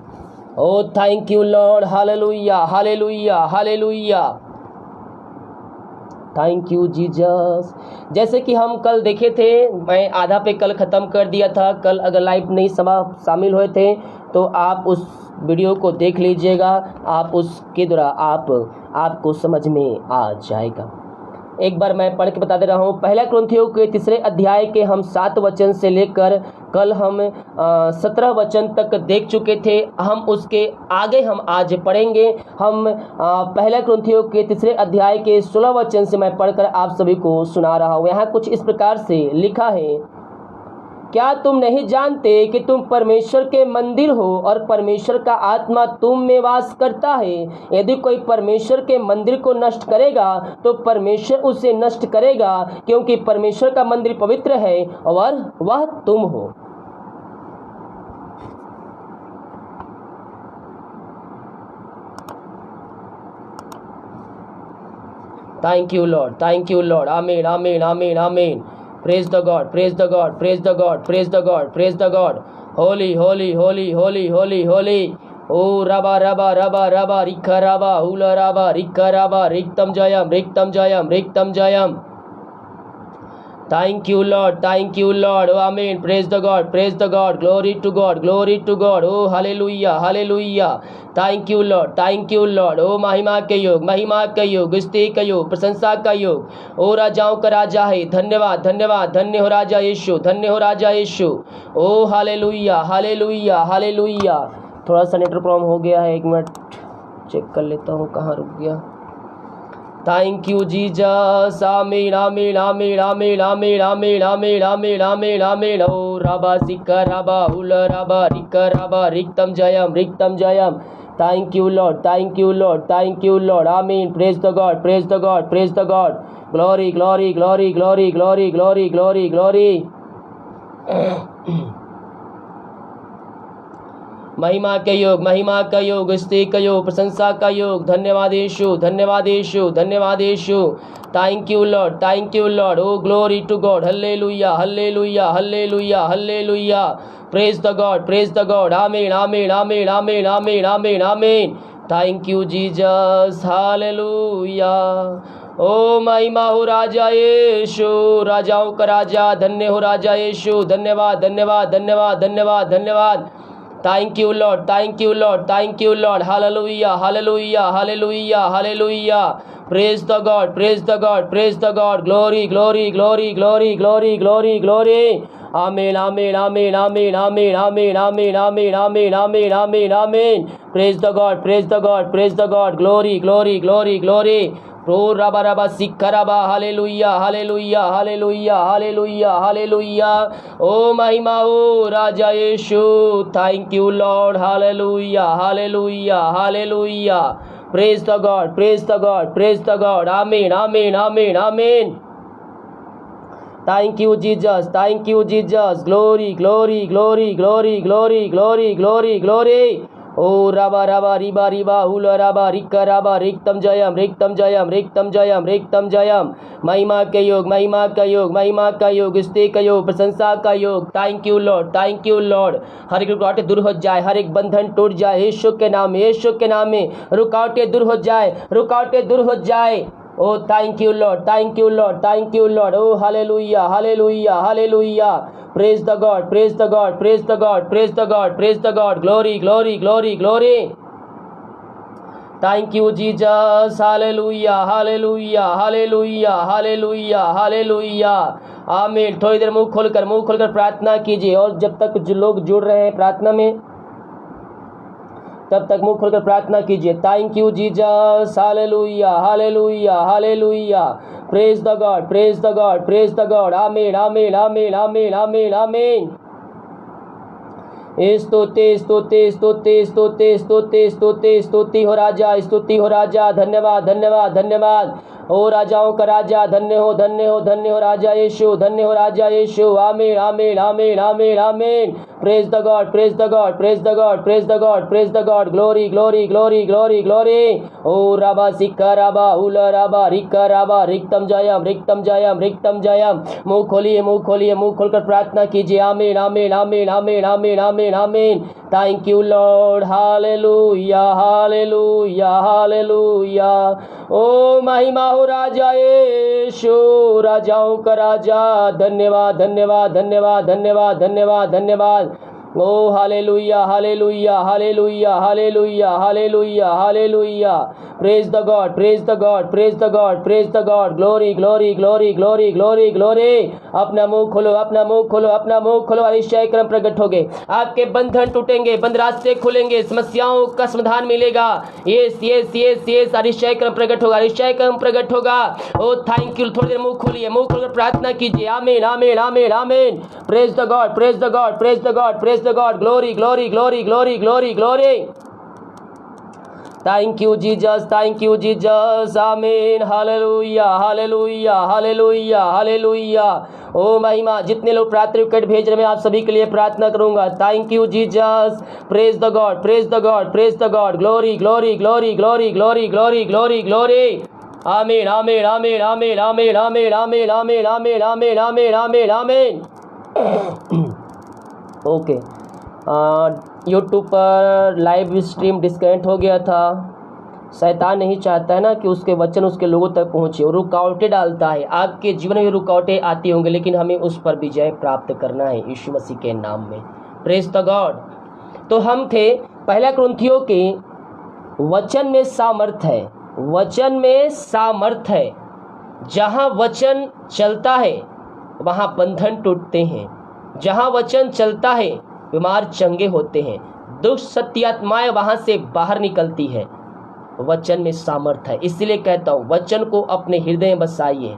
ओ thank you Lord, hallelujah hallelujah hallelujah, thank you Jesus. जैसे कि हम कल देखे थे, मैं आधा पे कल ख़त्म कर दिया था। कल अगर लाइव नहीं शामिल हुए थे तो आप उस वीडियो को देख लीजिएगा, आप उसके द्वारा आपको समझ में आ जाएगा। एक बार मैं पढ़ के बता दे रहा हूँ। पहला कुरिन्थियों के 3 अध्याय के हम 7 वचन से लेकर कल हम 17 वचन तक देख चुके थे। हम उसके आगे हम आज पढ़ेंगे। हम पहला कुरिन्थियों के 3 अध्याय के 16 वचन से मैं पढ़कर आप सभी को सुना रहा हूँ। यहाँ कुछ इस प्रकार से लिखा है, क्या तुम नहीं जानते कि तुम परमेश्वर के मंदिर हो और परमेश्वर का आत्मा तुम में वास करता है? यदि कोई परमेश्वर के मंदिर को नष्ट करेगा तो परमेश्वर उसे नष्ट करेगा, क्योंकि परमेश्वर का मंदिर पवित्र है और वह तुम हो। Thank you Lord, thank you lord, आमीन आमीन आमीन आमीन। Praise the God, praise the God, praise the God, praise the God, praise the God. Holy, holy, holy, holy, holy, holy. Oh, raba, raba, raba, raba, rikha, raba, hula, raba, rikha, raba, riktam jayam, riktam jayam, riktam jayam. Thank you, Lord. Thank you, Lord. Oh, amen. Praise the God. Praise the God. Glory to God. Glory to God. Oh, hallelujah. Hallelujah. Thank you, Lord. Thank you, Lord. Oh, महिमा के योग, महिमा का योग, स्तुति का योग, प्रशंसा का योग। ओ राजाओं का राजा है। धन्यवाद, धन्यवाद, धन्य हो राजा यीशु, धन्य हो राजा यीशु। ओ हालेलुया, हालेलुया, हालेलुया। थोड़ा सा नेटवर्क प्रॉब्लम हो गया है, 1 मिनट चेक कर लेता हूँ कहाँ रुक गया। Thank you, Jesus. Amen, amen, amen, amen, amen, amen, amen, amen, amen, amen. Oh, Rabba, Sikha, Rabba, Hula, Rabba, Rikha, Rabba, Riktam Jayam, Riktam Jayam. Thank you, Lord. Thank you, Lord. Thank you, Lord. Amen. Praise the God. Praise the God. Praise the God. Glory, glory, glory, glory, glory, glory, glory, glory. महिमा के योग, महिमा का योग, स्तुति का योग, प्रशंसा का योग। धन्यवाद यीशु, धन्यवाद यीशु, धन्यवाद यीशु। Thank you Lord, thank you Lord. ओ glory to God, hallelujah, hallelujah, hallelujah, hallelujah. Praise the God, praise the God. आमीन, आमीन, आमीन, आमीन, आमीन, आमीन, आमीन। Thank you Jesus, hallelujah. ओ महिमा हो राजा यीशु, राजाओं का राजा, धन्य हो राजा यीशु। धन्यवाद, धन्यवाद, धन्यवाद, धन्यवाद, धन्यवाद। Thank you, Lord. Thank you, Lord. Thank you, Lord. Hallelujah. Hallelujah. Hallelujah. Hallelujah. Praise the God. Praise the God. Praise the God. Glory, glory, glory, glory, glory, glory, glory. Amen. Amen. Amen. Amen. Amen. Amen. Amen. Amen. Amen. Amen. Amen. Amen. Praise the God. Praise the God. Praise the God. Glory, glory, glory, glory. Pro raba raba sikha raba, hallelujah, hallelujah, hallelujah, hallelujah, hallelujah. Oh महिमा हो राजा यीशु, thank you Lord, hallelujah, hallelujah, hallelujah. Praise the God, praise the God, praise the God. Amen, amen, amen, amen. Thank you Jesus, thank you Jesus. Glory, glory, glory, glory, glory, glory, glory, glory. ओ राबा राबा रिबा रिबा हुला राबा रिक्का राबा रिक्तम जयम, रिक्तम जयम, रिक्तम जयम, रिक्तम जयम। महिमा का योग, महिमा का योग, महिमा का योग, स्तुति का योग, प्रशंसा का योग। Thank you Lord, thank you Lord. हर एक रुकावटें दूर हो जाए, हर एक बंधन टूट जाए यीशु के नाम में, यीशु के नाम में। रुकावटें दूर हो जाए, रुकावटें दूर हो जाए। Oh, thank you, Lord. Thank you, Lord. Thank you, Lord. Oh, hallelujah, hallelujah, hallelujah. Praise the God, praise the God, praise the God, praise the God, praise the God. Glory, glory, glory, glory. Thank you, Jesus. Hallelujah, hallelujah, hallelujah, hallelujah, hallelujah. आमीन। थोड़ी देर मुंह खोलकर प्रार्थना कीजिए। और जब तक जो लोग जुड़ रहे हैं प्रार्थना में, तब तक मुंह खोलकर प्रार्थना कीजिए। Thank you Jesus, hallelujah, hallelujah, hallelujah. Praise the God, praise the God, praise the God. आमीन, आमीन, आमीन, आमीन, आमीन, आमीन। स्तुति, स्तुति, स्तुति, स्तुति, स्तुति, स्तुति, स्तुति हो राजा, स्तुति हो राजा। धन्यवाद, धन्यवाद, धन्यवाद। ओ राजाओं का राजा, धन्य हो, धन्य हो, धन्य हो राजा यीशु, धन्य हो राजा यीशु। आमीन, आमीन, आमीन, आमीन, आमीन। Praise the God, praise the God, praise the God, praise the God, praise the God. Glory, glory, glory, glory, glory. ओ राबा सिक्का राबा उला राबा रिक्का राबा रिक्तम जयम, रिक्तम जयम, रिक्तम जयम। मुंह खोलिए, मुंह खोलिए, मुंह खोलकर प्रार्थना कीजिए। आमीन, आमीन, आमीन, आमीन, आमीन, आमीन, आमीन। Thank you Lord, hallelujah, hallelujah, hallelujah. ओ महिमा हो राजा यीशु, राजाओं का राजा। धन्यवाद, धन्यवाद, धन्यवाद, धन्यवाद, धन्यवाद, धन्यवाद। ओ hallelujah, hallelujah, hallelujah, hallelujah, hallelujah, hallelujah. Praise the God, praise the God, praise the God, praise the God. Glory, glory, glory, glory, glory, glory. अपना मुंह खोलो, अपना मुंह खोलो, अपना मुंह खोलो। अरिष्य क्रम प्रकट होगे, आपके बंधन टूटेंगे, बंद रास्ते खुलेंगे, समस्याओं का समाधान मिलेगा। Yes, yes, yes, yes. अरिष्य क्रम प्रकट होगा, अरिष्य क्रम प्रकट होगा। ओ थैंक यू। थोड़ी देर मुंह खोलिए, मुंह खोलकर प्रार्थना कीजिए। आमीन, आमीन, आमीन, आमीन। Praise the God, praise the God, praise the God, praise the God. Glory, glory, glory, glory, glory, glory. Thank you Jesus, thank you Jesus. आमीन, हालेलुया, हालेलुया, हालेलुया, हालेलुया। ओ महिमा, जितने लोग प्रार्थना रिक्वेस्ट भेज रहे हैं, मैं आप सभी के लिए प्रार्थना करूंगा। Thank you Jesus. Praise the God, praise the God, praise the God. Glory, glory, glory, glory, glory, glory, glory, glory. आमीन, आमीन, आमीन, आमीन, आमीन, आमीन, आमीन, आमीन, आमीन, आमीन, आमीन, आमीन, आमीन। ओके, यूट्यूब पर लाइव स्ट्रीम डिस्कनेक्ट हो गया था। शैतान नहीं चाहता है ना कि उसके वचन उसके लोगों तक पहुँचे, वो रुकावटें डालता है। आपके जीवन में रुकावटें आती होंगी, लेकिन हमें उस पर विजय प्राप्त करना है यीशु मसीह के नाम में। Praise the God. तो हम थे पहला कुरिन्थियों के वचन में सामर्थ है, वचन में सामर्थ है। जहाँ वचन चलता है वहाँ बंधन टूटते हैं, जहाँ वचन चलता है बीमार चंगे होते हैं, दुष्ट सत्य आत्माएं वहाँ से बाहर निकलती है। वचन में सामर्थ्य है, इसलिए कहता हूँ वचन को अपने हृदय में बसाइए।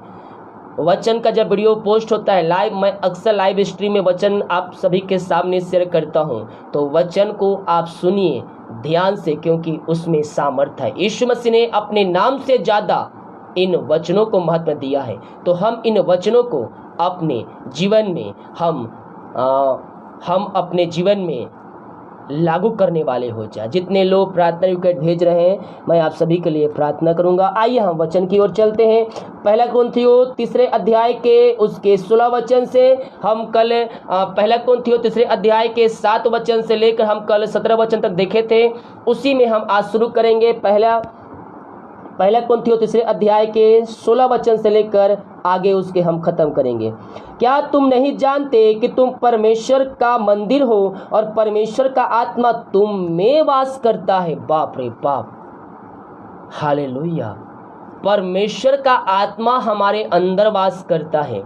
वचन का जब वीडियो पोस्ट होता है लाइव, मैं अक्सर लाइव स्ट्रीम में वचन आप सभी के सामने शेयर करता हूँ, तो वचन को आप सुनिए ध्यान से, क्योंकि उसमें सामर्थ्य है। यीशु मसीह ने अपने नाम से ज़्यादा इन वचनों को महत्व दिया है, तो हम इन वचनों को अपने जीवन में हम अपने जीवन में लागू करने वाले हो जाए। जितने लोग प्रार्थना रिक्वेस्ट भेज रहे हैं, मैं आप सभी के लिए प्रार्थना करूंगा। आइए हम वचन की ओर चलते हैं। पहला कुरिन्थियों तीसरे अध्याय के उसके 16 वचन से हम कल पहला कुरिन्थियों तीसरे अध्याय के 7 वचन से लेकर हम कल 17 वचन तक देखे थे, उसी में हम आज शुरू करेंगे। पहला कुरिन्थियों तीसरे अध्याय के 16 वचन से लेकर आगे उसके हम खत्म करेंगे। क्या तुम नहीं जानते कि तुम परमेश्वर का मंदिर हो और परमेश्वर का आत्मा तुम में वास करता है? बाप रे बाप, हालेलुया। परमेश्वर का आत्मा हमारे अंदर वास करता है।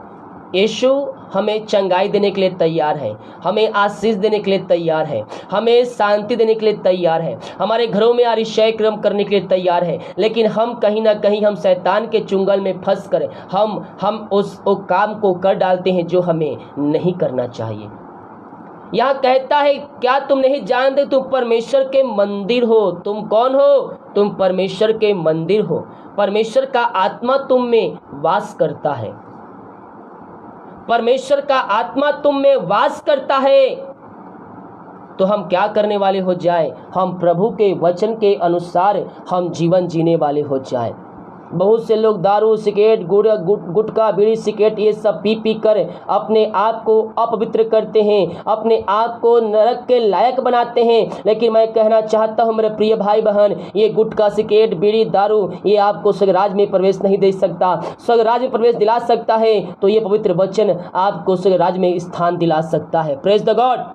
यीशु हमें चंगाई देने के लिए तैयार है, हमें आशीष देने के लिए तैयार है, हमें शांति देने के लिए तैयार है, हमारे घरों में अरिष्य क्रम करने के लिए तैयार है। लेकिन हम कहीं ना कहीं हम शैतान के चुंगल में फंस कर हम उस काम को कर डालते हैं जो हमें नहीं करना चाहिए। यहाँ कहता है क्या तुम नहीं जानते तुम परमेश्वर के मंदिर हो? तुम कौन हो? तुम परमेश्वर के मंदिर हो। परमेश्वर का आत्मा तुम में वास करता है, परमेश्वर का आत्मा तुम में वास करता है। तो हम क्या करने वाले हो जाए? हम प्रभु के वचन के अनुसार हम जीवन जीने वाले हो जाए। बहुत से लोग दारू, सिगरेट, गुटखा, बीड़ी, सिगरेट ये सब पी कर अपने आप को अपवित्र करते हैं, अपने आप को नरक के लायक बनाते हैं। लेकिन मैं कहना चाहता हूँ मेरे प्रिय भाई बहन, ये गुटखा, सिगरेट, बीड़ी, दारू ये आपको स्वर्गराज में प्रवेश नहीं दे सकता। स्वर्गराज में प्रवेश दिला सकता है तो ये पवित्र वचन आपको स्वर्गराज में स्थान दिला सकता है। Praise the God.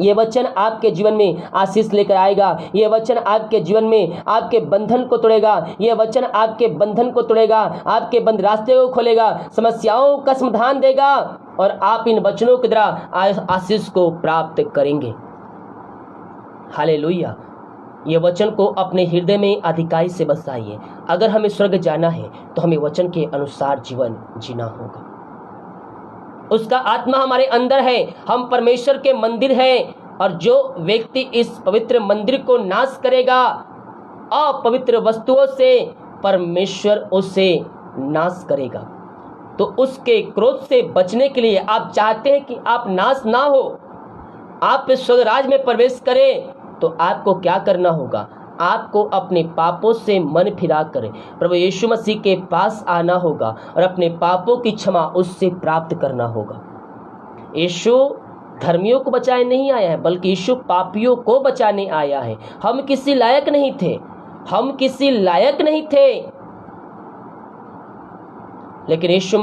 ये वचन आपके जीवन में आशीष लेकर आएगा, ये वचन आपके जीवन में आपके बंधन को तोड़ेगा, ये वचन आपके बंधन को तोड़ेगा, आपके बंद रास्ते को खोलेगा, समस्याओं का समाधान देगा और आप इन वचनों के द्वारा आशीष को प्राप्त करेंगे। हालेलुया। ये वचन को अपने हृदय में अधिकारी से बसाइए। अगर हमें स्वर्ग जाना है तो हमें वचन के अनुसार जीवन जीना होगा। उसका आत्मा हमारे अंदर है, हम परमेश्वर के मंदिर हैं, और जो व्यक्ति इस पवित्र मंदिर को नाश करेगा, अपवित्र वस्तुओं से परमेश्वर उसे नाश करेगा। तो उसके क्रोध से बचने के लिए आप चाहते हैं कि आप नाश ना हो, आप स्वर्ग राज्य में प्रवेश करें, तो आपको क्या करना होगा? आपको अपने पापों से मन फिरा कर प्रभु यीशु मसीह के पास आना होगा और अपने पापों की क्षमा उससे प्राप्त करना होगा। यीशु धर्मियों को बचाने नहीं आया है, बल्कि यीशु पापियों को बचाने आया है। हम किसी लायक नहीं थे, हम किसी लायक नहीं थे, लेकिन यीशु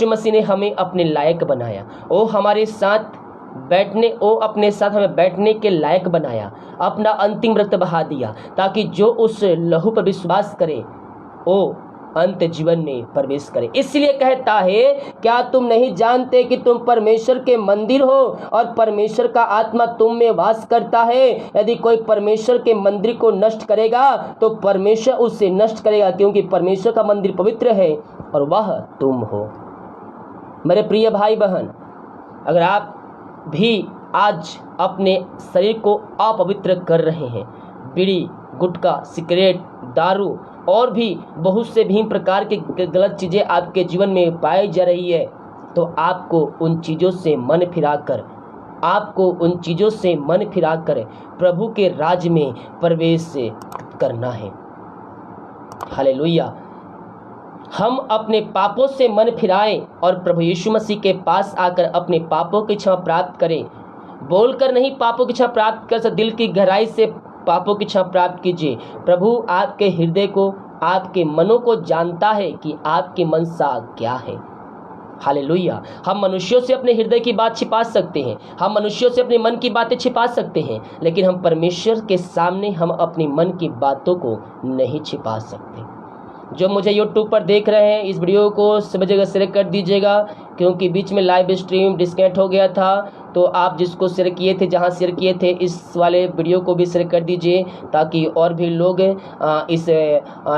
मसीह ने हमें अपने लायक बनाया। वो हमारे साथ अपने साथ हमें बैठने के लायक बनाया, अपना अंतिम रक्त बहा दिया, ताकि जो उस लहू पर विश्वास करे वो अंत जीवन में प्रवेश करे। इसलिए कहता है, क्या तुम नहीं जानते कि तुम परमेश्वर के मंदिर हो और परमेश्वर का आत्मा तुम में वास करता है? यदि कोई परमेश्वर के मंदिर को नष्ट करेगा तो परमेश्वर उससे नष्ट करेगा, क्योंकि परमेश्वर का मंदिर पवित्र है और वह तुम हो। मेरे प्रिय भाई बहन, अगर आप भी आज अपने शरीर को अपवित्र कर रहे हैं, बीड़ी, गुटखा, सिगरेट, दारू और भी बहुत से भी प्रकार के गलत चीज़ें आपके जीवन में पाई जा रही है, तो आपको उन चीज़ों से मन फिराकर प्रभु के राज्य में प्रवेश करना है। हालेलुया। हम अपने पापों से मन फिराएं और प्रभु यीशु मसीह के पास आकर अपने पापों की क्षमा प्राप्त करें। बोलकर नहीं पापों की क्षमा प्राप्त कर सकते, दिल की गहराई से पापों की क्षमा प्राप्त कीजिए। प्रभु आपके हृदय को, आपके मनों को जानता है कि आपकी मनसा क्या है। हालेलुया। हम मनुष्यों से अपने हृदय की बात छिपा सकते हैं, हम मनुष्यों से अपने मन की बातें छिपा सकते हैं, लेकिन हम परमेश्वर के सामने हम अपनी मन की बातों को नहीं छिपा सकते। जो मुझे YouTube पर देख रहे हैं, इस वीडियो को सब जगह शेयर कर दीजिएगा, क्योंकि बीच में लाइव स्ट्रीम डिस्कनेक्ट हो गया था। तो आप जिसको शेयर किए थे, जहां शेयर किए थे, इस वाले वीडियो को भी शेयर कर दीजिए, ताकि और भी लोग इस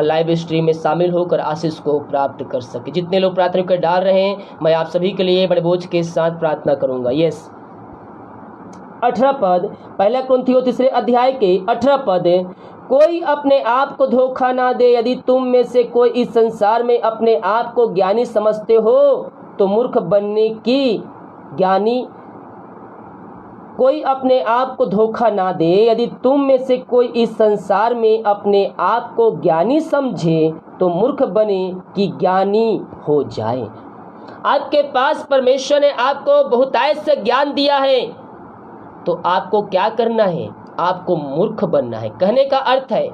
लाइव स्ट्रीम में शामिल होकर आशीष को प्राप्त कर सके। जितने लोग प्रार्थना कर डाल रहे हैं, मैं आप सभी के लिए बड़े बोझ के साथ प्रार्थना करूंगा। यस, 18 पद, पहला कुरिन्थियों 3 अध्याय के 18 पद, कोई अपने आप को धोखा ना दे। यदि तुम में से कोई इस संसार में अपने आप को ज्ञानी समझते हो तो मूर्ख बनने की कोई अपने आप को धोखा ना दे। यदि तुम में से कोई इस संसार में अपने आप को ज्ञानी समझे तो मूर्ख बने कि ज्ञानी हो जाए। आपके पास परमेश्वर ने आपको बहुतायत से ज्ञान दिया है, तो आपको क्या करना है? आपको मूर्ख बनना है। कहने का अर्थ है,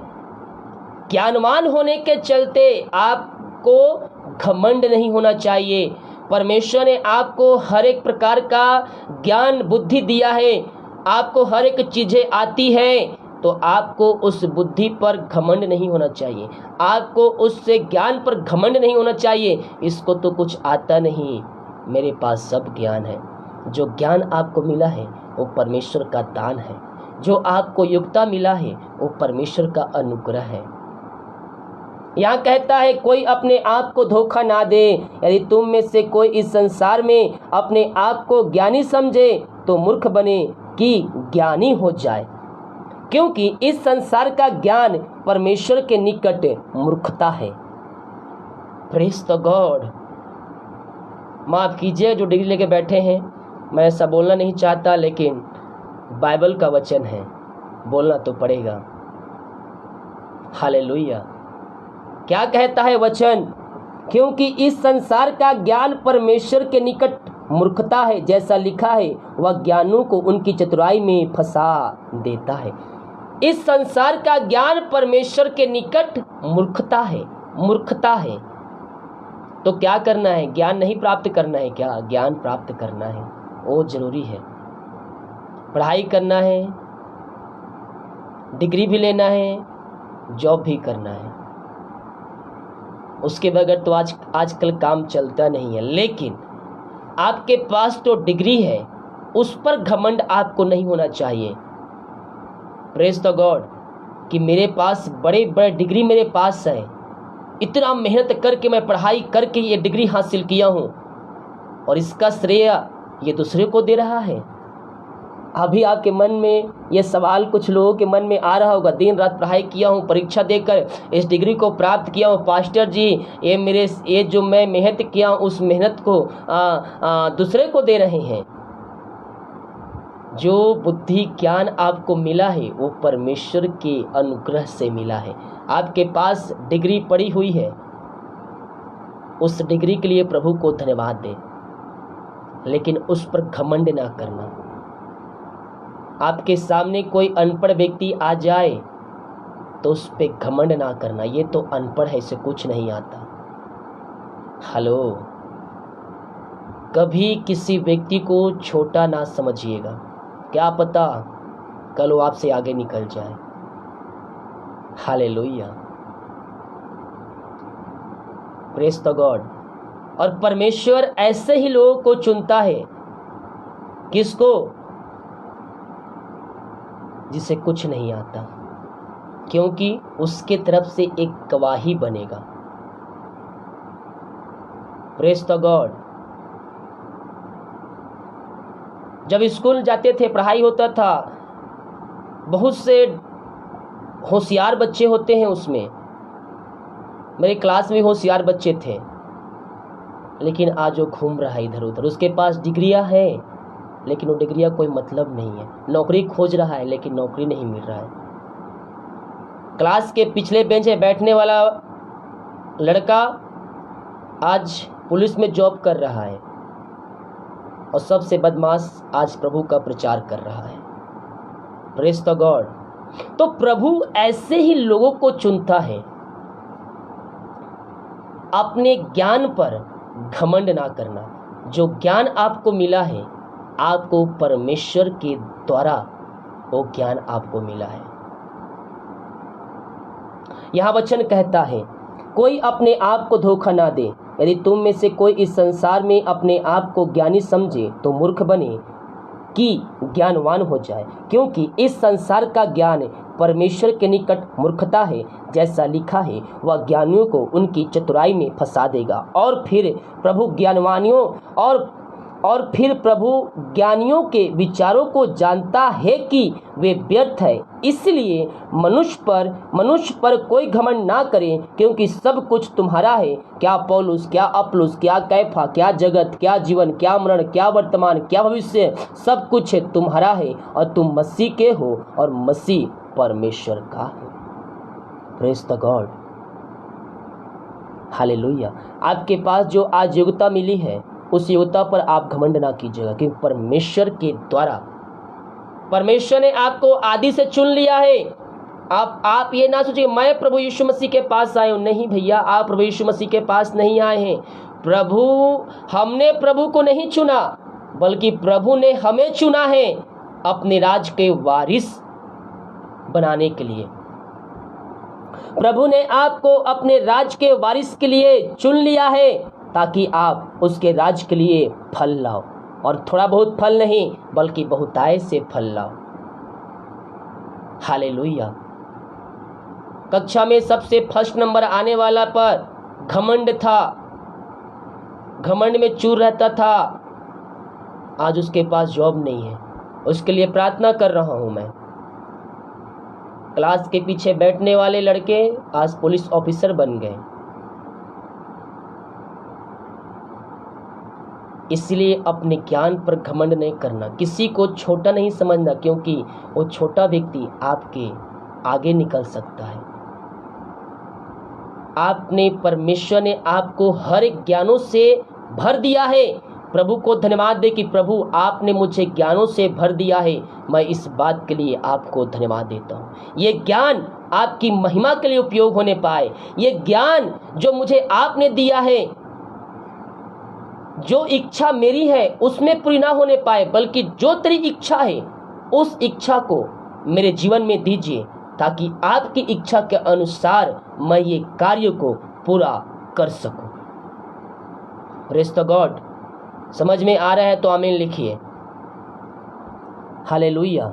ज्ञानवान होने के चलते आपको घमंड नहीं होना चाहिए। परमेश्वर ने आपको हर एक प्रकार का ज्ञान बुद्धि दिया है, आपको हर एक चीजें आती है, तो आपको उस बुद्धि पर घमंड नहीं होना चाहिए, आपको उससे ज्ञान पर घमंड नहीं होना चाहिए। इसको तो कुछ आता नहीं, मेरे पास सब ज्ञान है। जो ज्ञान आपको मिला है वो परमेश्वर का दान है, जो आपको योग्यता मिला है वो परमेश्वर का अनुग्रह है। यहाँ कहता है, कोई अपने आप को धोखा ना दे। यदि तुम में से कोई इस संसार में अपने आप को ज्ञानी समझे तो मूर्ख बने कि ज्ञानी हो जाए, क्योंकि इस संसार का ज्ञान परमेश्वर के निकट मूर्खता है। Praise the God. माफ कीजिए जो डिग्री लेके बैठे हैं, मैं ऐसा बोलना नहीं चाहता, लेकिन बाइबल का वचन है, बोलना तो पड़ेगा। हालेलुया। क्या कहता है वचन? क्योंकि इस संसार का ज्ञान परमेश्वर के निकट मूर्खता है, जैसा लिखा है, वह ज्ञानों को उनकी चतुराई में फंसा देता है। इस संसार का ज्ञान परमेश्वर के निकट मूर्खता है। तो क्या करना है? ज्ञान नहीं प्राप्त करना है क्या? ज्ञान प्राप्त करना है, वो जरूरी है। पढ़ाई करना है, डिग्री भी लेना है, जॉब भी करना है, उसके बगैर तो आजकल काम चलता नहीं है। लेकिन आपके पास तो डिग्री है, उस पर घमंड आपको नहीं होना चाहिए। प्रेज द गॉड कि मेरे पास बड़े बड़े डिग्री मेरे पास है, इतना मेहनत करके मैं पढ़ाई करके ये डिग्री हासिल किया हूँ, और इसका श्रेय ये दूसरे को दे रहा है। अभी आपके मन में ये सवाल कुछ लोगों के मन में आ रहा होगा, दिन रात पढ़ाई किया हूँ, परीक्षा देकर इस डिग्री को प्राप्त किया हूँ, पास्टर जी ये जो मैं मेहनत किया हूँ उस मेहनत को दूसरे को दे रहे हैं। जो बुद्धि ज्ञान आपको मिला है वो परमेश्वर के अनुग्रह से मिला है। आपके पास डिग्री पड़ी हुई है, उस डिग्री के लिए प्रभु को धन्यवाद दे, लेकिन उस पर घमंड ना करना। आपके सामने कोई अनपढ़ व्यक्ति आ जाए तो उस पर घमंड ना करना, ये तो अनपढ़ है, इसे कुछ नहीं आता। हेलो, कभी किसी व्यक्ति को छोटा ना समझिएगा, क्या पता कल वो आपसे आगे निकल जाए। Hallelujah, praise the God. और परमेश्वर ऐसे ही लोगों को चुनता है, किसको? जिसे कुछ नहीं आता, क्योंकि उसके तरफ से एक गवाही बनेगा। Praise the God. जब स्कूल जाते थे, पढ़ाई होता था, बहुत से होशियार बच्चे होते हैं उसमें। मेरे क्लास में होशियार बच्चे थे, लेकिन आज वो घूम रहा है इधर उधर। उसके पास डिग्रियां हैं, लेकिन वो डिग्रियां कोई मतलब नहीं है। नौकरी खोज रहा है, लेकिन नौकरी नहीं मिल रहा है। क्लास के पिछले बेंच में बैठने वाला लड़का आज पुलिस में जॉब कर रहा है, और सबसे बदमाश आज प्रभु का प्रचार कर रहा है। Praise the God. तो प्रभु ऐसे ही लोगों को चुनता है। अपने ज्ञान पर घमंड ना करना। जो ज्ञान आपको मिला है, आपको परमेश्वर के द्वारा वो ज्ञान आपको मिला है। यह वचन कहता है, कोई अपने आप को धोखा ना दे। यदि तुम में से कोई इस संसार में अपने आप को ज्ञानी समझे तो मूर्ख बने कि ज्ञानवान हो जाए, क्योंकि इस संसार का ज्ञान परमेश्वर के निकट मूर्खता है। जैसा लिखा है, वह ज्ञानियों को उनकी चतुराई में फंसा देगा। और फिर प्रभु ज्ञानियों के विचारों को जानता है कि वे व्यर्थ है। इसलिए मनुष्य पर कोई घमंड ना करे, क्योंकि सब कुछ तुम्हारा है। क्या पौलुस, क्या अपुल्लोस, क्या कैफा, क्या जगत, क्या जीवन, क्या मरण, क्या वर्तमान, क्या भविष्य, सब कुछ तुम्हारा है, और तुम मसीह के हो और मसीह परमेश्वर का है। Praise the God. हालेलुया। आपके पास जो आज योग्यता मिली है, उस योग्यता पर आप घमंड ना कीजिएगा, क्योंकि परमेश्वर के द्वारा, परमेश्वर ने आपको आदि से चुन लिया है। आप ये ना सोचिए मैं प्रभु यीशु मसीह के पास आया हूं। नहीं भैया, आप प्रभु यीशु मसीह के पास नहीं आए हैं। हमने प्रभु को नहीं चुना, बल्कि प्रभु ने हमें चुना है अपने राज के वारिस बनाने के लिए। प्रभु ने आपको अपने राज के वारिस के लिए चुन लिया है, ताकि आप उसके राज के लिए फल लाओ, और थोड़ा बहुत फल नहीं बल्कि बहुतायत से फल लाओ। हालेलुया। कक्षा में सबसे फर्स्ट नंबर आने वाला पर घमंड था, घमंड में चूर रहता था। आज उसके पास जॉब नहीं है। उसके लिए प्रार्थना कर रहा हूं मैं। क्लास के पीछे बैठने वाले लड़के आज पुलिस ऑफिसर बन गए। इसलिए अपने ज्ञान पर घमंड नहीं करना, किसी को छोटा नहीं समझना, क्योंकि वो छोटा व्यक्ति आपके आगे निकल सकता है। परमेश्वर ने आपको हर एक ज्ञानों से भर दिया है। प्रभु को धन्यवाद दे कि प्रभु आपने मुझे ज्ञानों से भर दिया है। मैं इस बात के लिए आपको धन्यवाद देता हूँ। ये ज्ञान आपकी महिमा के लिए उपयोग होने पाए। ये ज्ञान जो मुझे आपने दिया है, जो इच्छा मेरी है उसमें पूरी ना होने पाए, बल्कि जो तेरी इच्छा है उस इच्छा को मेरे जीवन में दीजिए, ताकि आपकी इच्छा के अनुसार मैं ये कार्य को पूरा कर सकूं। Praise the God. समझ में आ रहा है तो आमीन लिखिए। हालेलुया।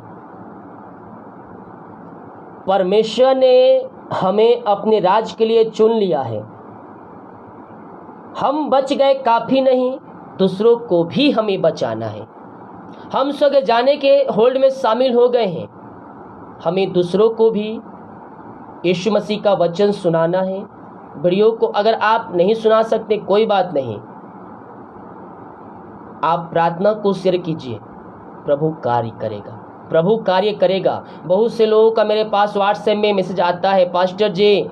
परमेश्वर ने हमें अपने राज के लिए चुन लिया है। हम बच गए काफी नहीं, दूसरों को भी हमें बचाना है। हम स्वर्ग जाने के होल्ड में शामिल हो गए हैं। हमें दूसरों को भी यीशु मसीह का वचन सुनाना है। वीडियो को अगर आप नहीं सुना सकते कोई बात नहीं, आप प्रार्थना को शेयर कीजिए, प्रभु कार्य करेगा, प्रभु कार्य करेगा। बहुत से लोगों का मेरे पास व्हाट्सएप में मैसेज आता है, पास्टर जी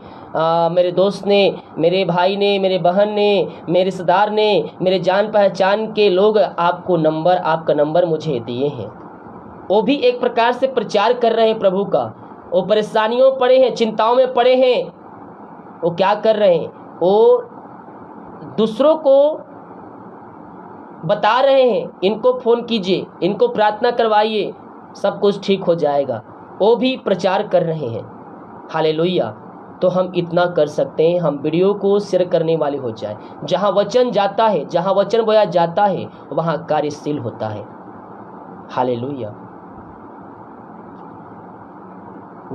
मेरे दोस्त ने, मेरे भाई ने, मेरे बहन ने, मेरे रिश्तेदार ने, मेरे जान पहचान के लोग आपका नंबर मुझे दिए हैं। वो भी एक प्रकार से प्रचार कर रहे हैं प्रभु का। वो परेशानियों पड़े हैं, चिंताओं में पड़े हैं। वो क्या कर रहे हैं? वो दूसरों को बता रहे हैं, इनको फ़ोन कीजिए, इनको प्रार्थना करवाइए, सब कुछ ठीक हो जाएगा। वो भी प्रचार कर रहे हैं। हालेलुया। तो हम इतना कर सकते हैं, हम वीडियो को शेयर करने वाले हो जाए। जहाँ वचन जाता है, जहाँ वचन बोया जाता है, वहाँ कार्यशील होता है। हालेलुया।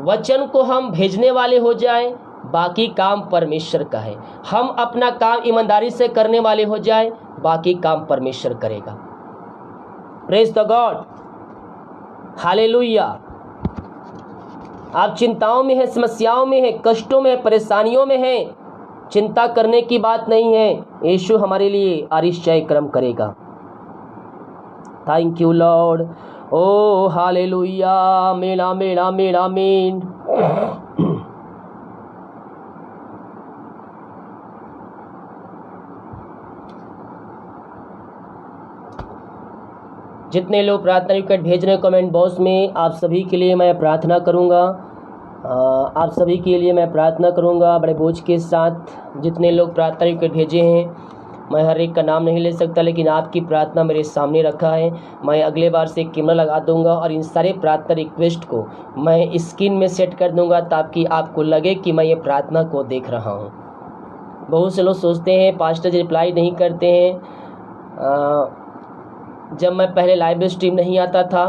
वचन को हम भेजने वाले हो जाए, बाकी काम परमेश्वर का है। हम अपना काम ईमानदारी से करने वाले हो जाए, बाकी काम परमेश्वर करेगा। Praise the God. हालेलुया। आप चिंताओं में हैं, समस्याओं में हैं, कष्टों में, परेशानियों में हैं, चिंता करने की बात नहीं है। यीशु हमारे लिए आरिश्चय कर्म करेगा। Thank you Lord. ओ हालेलुया। आमीन आमीन आमीन आमीन। जितने लोग प्रार्थना रिक्वेस्ट भेज रहे हैं कमेंट बॉक्स में, आप सभी के लिए मैं प्रार्थना करूंगा। आप सभी के लिए मैं प्रार्थना करूंगा बड़े बोझ के साथ। जितने लोग प्रार्थना रिक्वेस्ट भेजे हैं, मैं हर एक का नाम नहीं ले सकता, लेकिन आपकी प्रार्थना मेरे सामने रखा है। मैं अगले बार से एक कैमरा लगा दूंगा और इन सारे प्रार्थना रिक्वेस्ट को मैं स्क्रीन में सेट कर दूंगा, ताकि आपको लगे कि मैं ये प्रार्थना को देख रहा हूँ। बहुत से लोग सोचते हैं पास्टर जी रिप्लाई नहीं करते हैं। जब मैं पहले लाइव स्ट्रीम नहीं आता था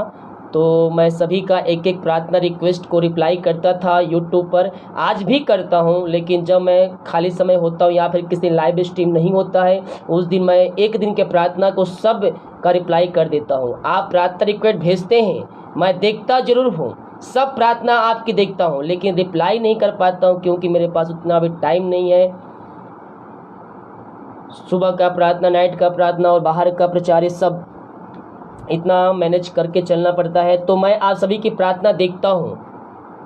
तो मैं सभी का एक एक प्रार्थना रिक्वेस्ट को रिप्लाई करता था यूट्यूब पर। आज भी करता हूं, लेकिन जब मैं खाली समय होता हूं या फिर किसी लाइव स्ट्रीम नहीं होता है, उस दिन मैं एक दिन के प्रार्थना को सब का रिप्लाई कर देता हूं। आप प्रार्थना रिक्वेस्ट भेजते हैं, मैं देखता ज़रूर हूं, सब प्रार्थना आपकी देखता हूं, लेकिन रिप्लाई नहीं कर पाता हूं, क्योंकि मेरे पास उतना भी टाइम नहीं है। सुबह का प्रार्थना, नाइट का प्रार्थना और बाहर का प्रचार, सब इतना मैनेज करके चलना पड़ता है। तो मैं आप सभी की प्रार्थना देखता हूँ,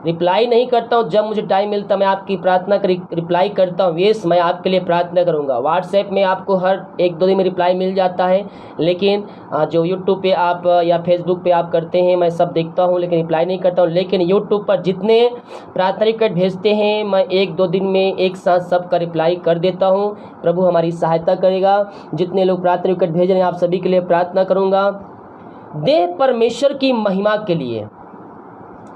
रिप्लाई नहीं करता हूँ। जब मुझे टाइम मिलता मैं आपकी प्रार्थना रिप्लाई करता हूँ। यस, मैं आपके लिए प्रार्थना करूँगा। व्हाट्सएप में आपको हर एक दो दिन में रिप्लाई मिल जाता है, लेकिन जो यूट्यूब पे आप या फेसबुक पे आप करते हैं, मैं सब देखता हूँ, लेकिन रिप्लाई नहीं करता हूँ। लेकिन यूट्यूब पर जितने प्रार्थना रिक्वेस्ट भेजते हैं, मैं एक दो दिन में एक साथ सबका रिप्लाई कर देता हूँ। प्रभु हमारी सहायता करेगा। जितने लोग प्रार्थना रिक्वेस्ट भेज रहे हैं, आप सभी के लिए प्रार्थना करूँगा। देह परमेश्वर की महिमा के लिए,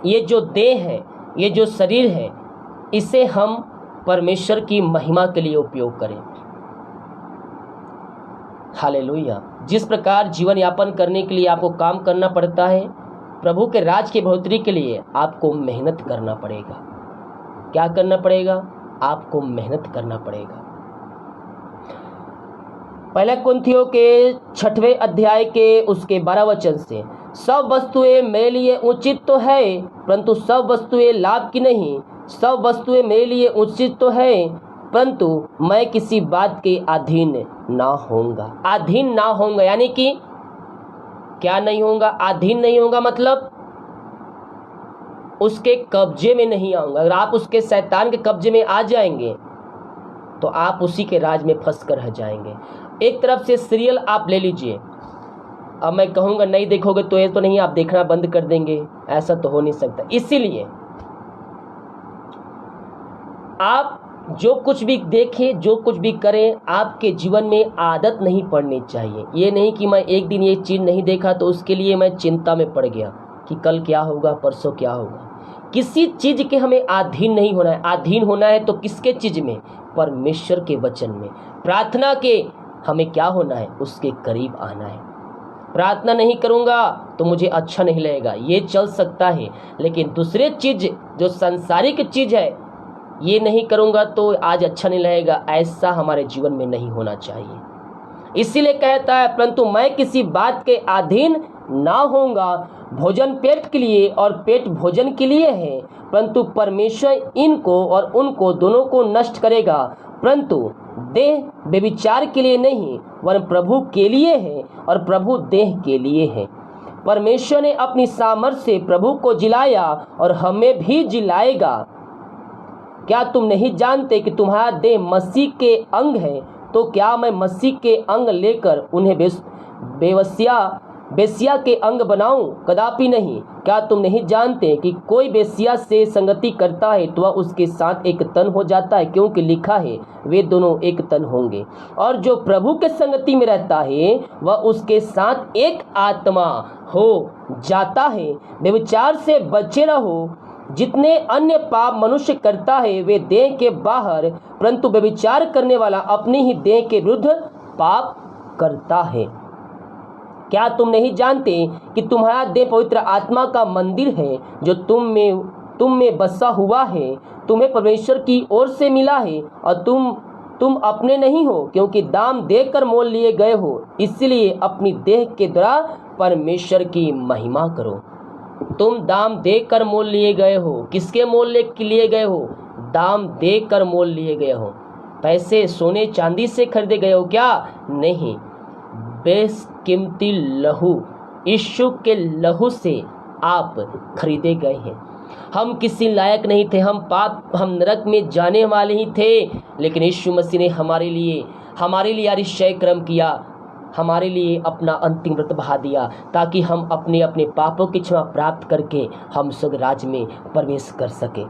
ये जो देह है, ये जो शरीर है, इसे हम परमेश्वर की महिमा के लिए उपयोग करें। हालेलुया। जिस प्रकार जीवन यापन करने के लिए आपको काम करना पड़ता है, प्रभु के राज की बढ़ोतरी के लिए आपको मेहनत करना पड़ेगा। क्या करना पड़ेगा? आपको मेहनत करना पड़ेगा। पहले कुरिन्थियों के 6वें अध्याय के उसके 12 वचन से, सब वस्तुएं मेरे लिए उचित तो है, परंतु सब वस्तुएं लाभ की नहीं। सब वस्तुएं मेरे लिए उचित तो है, परंतु मैं किसी बात के अधीन ना होऊंगा। अधीन ना होऊंगा यानी कि क्या नहीं होऊंगा? अधीन नहीं होऊंगा मतलब उसके कब्जे में नहीं आऊंगा। अगर आप उसके शैतान के कब्जे में आ जाएंगे तो आप उसी के राज में फंस कर रह जाएंगे। एक तरफ से सीरियल आप ले लीजिए। अब मैं कहूँगा नहीं देखोगे तो ये तो नहीं, आप देखना बंद कर देंगे, ऐसा तो हो नहीं सकता। इसीलिए आप जो कुछ भी देखें, जो कुछ भी करें, आपके जीवन में आदत नहीं पड़नी चाहिए। ये नहीं कि मैं एक दिन ये चीज़ नहीं देखा तो उसके लिए मैं चिंता में पड़ गया कि कल क्या होगा, परसों क्या होगा। किसी चीज़ के हमें अधीन नहीं होना है। अधीन होना है तो किसके चीज़ में? परमेश्वर के वचन में। प्रार्थना के हमें क्या होना है? उसके करीब आना है। प्रार्थना नहीं करूँगा तो मुझे अच्छा नहीं लगेगा, ये चल सकता है, लेकिन दूसरे चीज़ जो सांसारिक चीज़ है, ये नहीं करूँगा तो आज अच्छा नहीं लगेगा, ऐसा हमारे जीवन में नहीं होना चाहिए। इसीलिए कहता है, परंतु मैं किसी बात के अधीन ना होऊंगा। भोजन पेट के लिए और पेट भोजन के लिए है, परंतु परमेश्वर इनको और उनको दोनों को नष्ट करेगा। परंतु देह व्यभिचार के लिए नहीं, वरन प्रभु के लिए है और प्रभु देह के लिए है। परमेश्वर ने अपनी सामर्थ से प्रभु को जिलाया और हमें भी जिलाएगा। क्या तुम नहीं जानते कि तुम्हारा देह मसीह के अंग है? तो क्या मैं मसीह के अंग लेकर उन्हें बेस्या के अंग बनाऊं? कदापि नहीं। क्या तुम नहीं जानते कि कोई बेस्या से संगति करता है तो वह उसके साथ एक तन हो जाता है, क्योंकि लिखा है वे दोनों एक तन होंगे। और जो प्रभु के संगति में रहता है वह उसके साथ एक आत्मा हो जाता है। व्यभिचार से बचे रहो। जितने अन्य पाप मनुष्य करता है वे देह के बाहर, परंतु व्यभिचार करने वाला अपनी ही देह के विरुद्ध पाप करता है। क्या तुम नहीं जानते कि तुम्हारा देह पवित्र आत्मा का मंदिर है जो तुम में बसा हुआ है, तुम्हें परमेश्वर की ओर से मिला है और तुम अपने नहीं हो, क्योंकि दाम देकर मोल लिए गए हो। इसलिए अपनी देह के द्वारा परमेश्वर की महिमा करो। तुम दाम देकर मोल लिए गए हो। किसके मोल लिए गए हो? दाम देकर मोल लिए गए हो। पैसे सोने चांदी से खरीदे गए हो क्या? नहीं, बेशकीमती लहू, यीशु के लहू से आप खरीदे गए हैं। हम किसी लायक नहीं थे, हम नरक में जाने वाले ही थे, लेकिन यीशु मसीह ने हमारे लिए अतिशय कर्म किया, हमारे लिए अपना अंतिम व्रत बहा दिया, ताकि हम अपने पापों की क्षमा प्राप्त करके हम स्वर्ग राज्य में प्रवेश कर सके।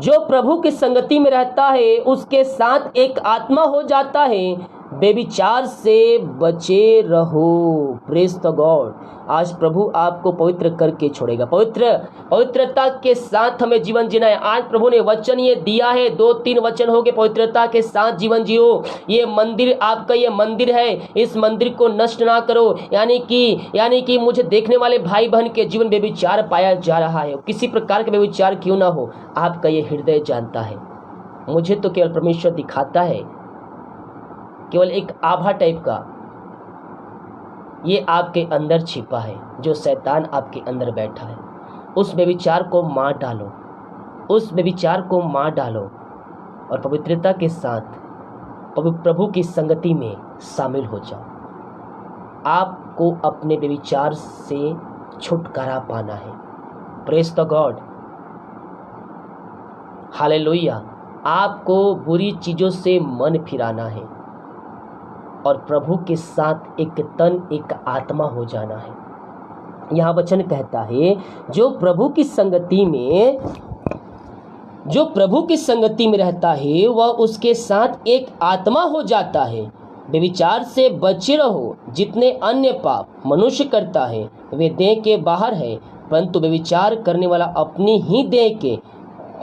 जो प्रभु की संगति में रहता है उसके साथ एक आत्मा हो जाता है। बेविचार से बचे रहो। Praise the God. आज प्रभु आपको पवित्र करके छोड़ेगा। पवित्रता के साथ हमें जीवन जीना है। आज प्रभु ने वचन ये दिया है, 2-3 वचन हो गए, पवित्रता के साथ जीवन जियो। ये मंदिर आपका, ये मंदिर है, इस मंदिर को नष्ट ना करो। यानी कि मुझे देखने वाले भाई बहन के जीवन बेविचार पाया जा रहा है, किसी प्रकार का बेविचार क्यों ना हो, आपका ये हृदय जानता है। मुझे तो केवल परमेश्वर दिखाता है, केवल एक आभा टाइप का, ये आपके अंदर छिपा है, जो शैतान आपके अंदर बैठा है। उस व्यभिचार को मार डालो, उस व्यभिचार को मार डालो और पवित्रता के साथ प्रभु की संगति में शामिल हो जाओ। आपको अपने व्यभिचार से छुटकारा पाना है। Praise the God, hallelujah. आपको बुरी चीज़ों से मन फिराना है और प्रभु के साथ एक तन, एक आत्मा हो जाना है। यहाँ वचन कहता है, जो प्रभु की संगति में रहता है वह उसके साथ एक आत्मा हो जाता है। व्यभिचार से बचे रहो। जितने अन्य पाप मनुष्य करता है वे देह के बाहर है, परंतु व्यभिचार करने वाला अपनी ही देह के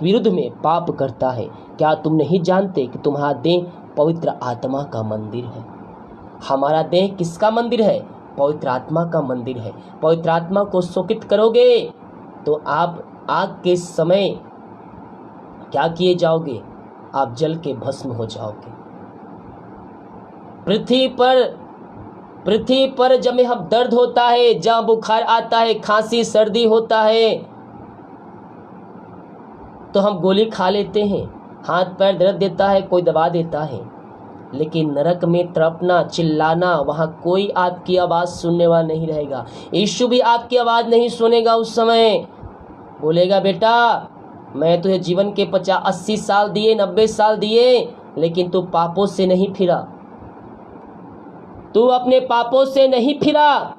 विरुद्ध में पाप करता है। क्या तुम नहीं जानते कि तुम्हारा देह पवित्र आत्मा का मंदिर है? हमारा देह किसका मंदिर है? पवित्र आत्मा का मंदिर है। पवित्र आत्मा को शोकित करोगे तो आप आग के समय क्या किए जाओगे? आप जल के भस्म हो जाओगे। पृथ्वी पर जब हम दर्द होता है, जहाँ बुखार आता है, खांसी सर्दी होता है, तो हम गोली खा लेते हैं, हाथ पैर दर्द देता है, कोई दबा देता है। लेकिन नरक में तड़पना, चिल्लाना, वहाँ कोई आपकी आवाज़ सुनने वाला नहीं रहेगा। यीशु भी आपकी आवाज़ नहीं सुनेगा। उस समय बोलेगा, बेटा मैं तुझे जीवन के 50-80 साल दिए, 90 साल दिए, लेकिन तू पापों से नहीं फिरा, तू अपने पापों से नहीं फिरा।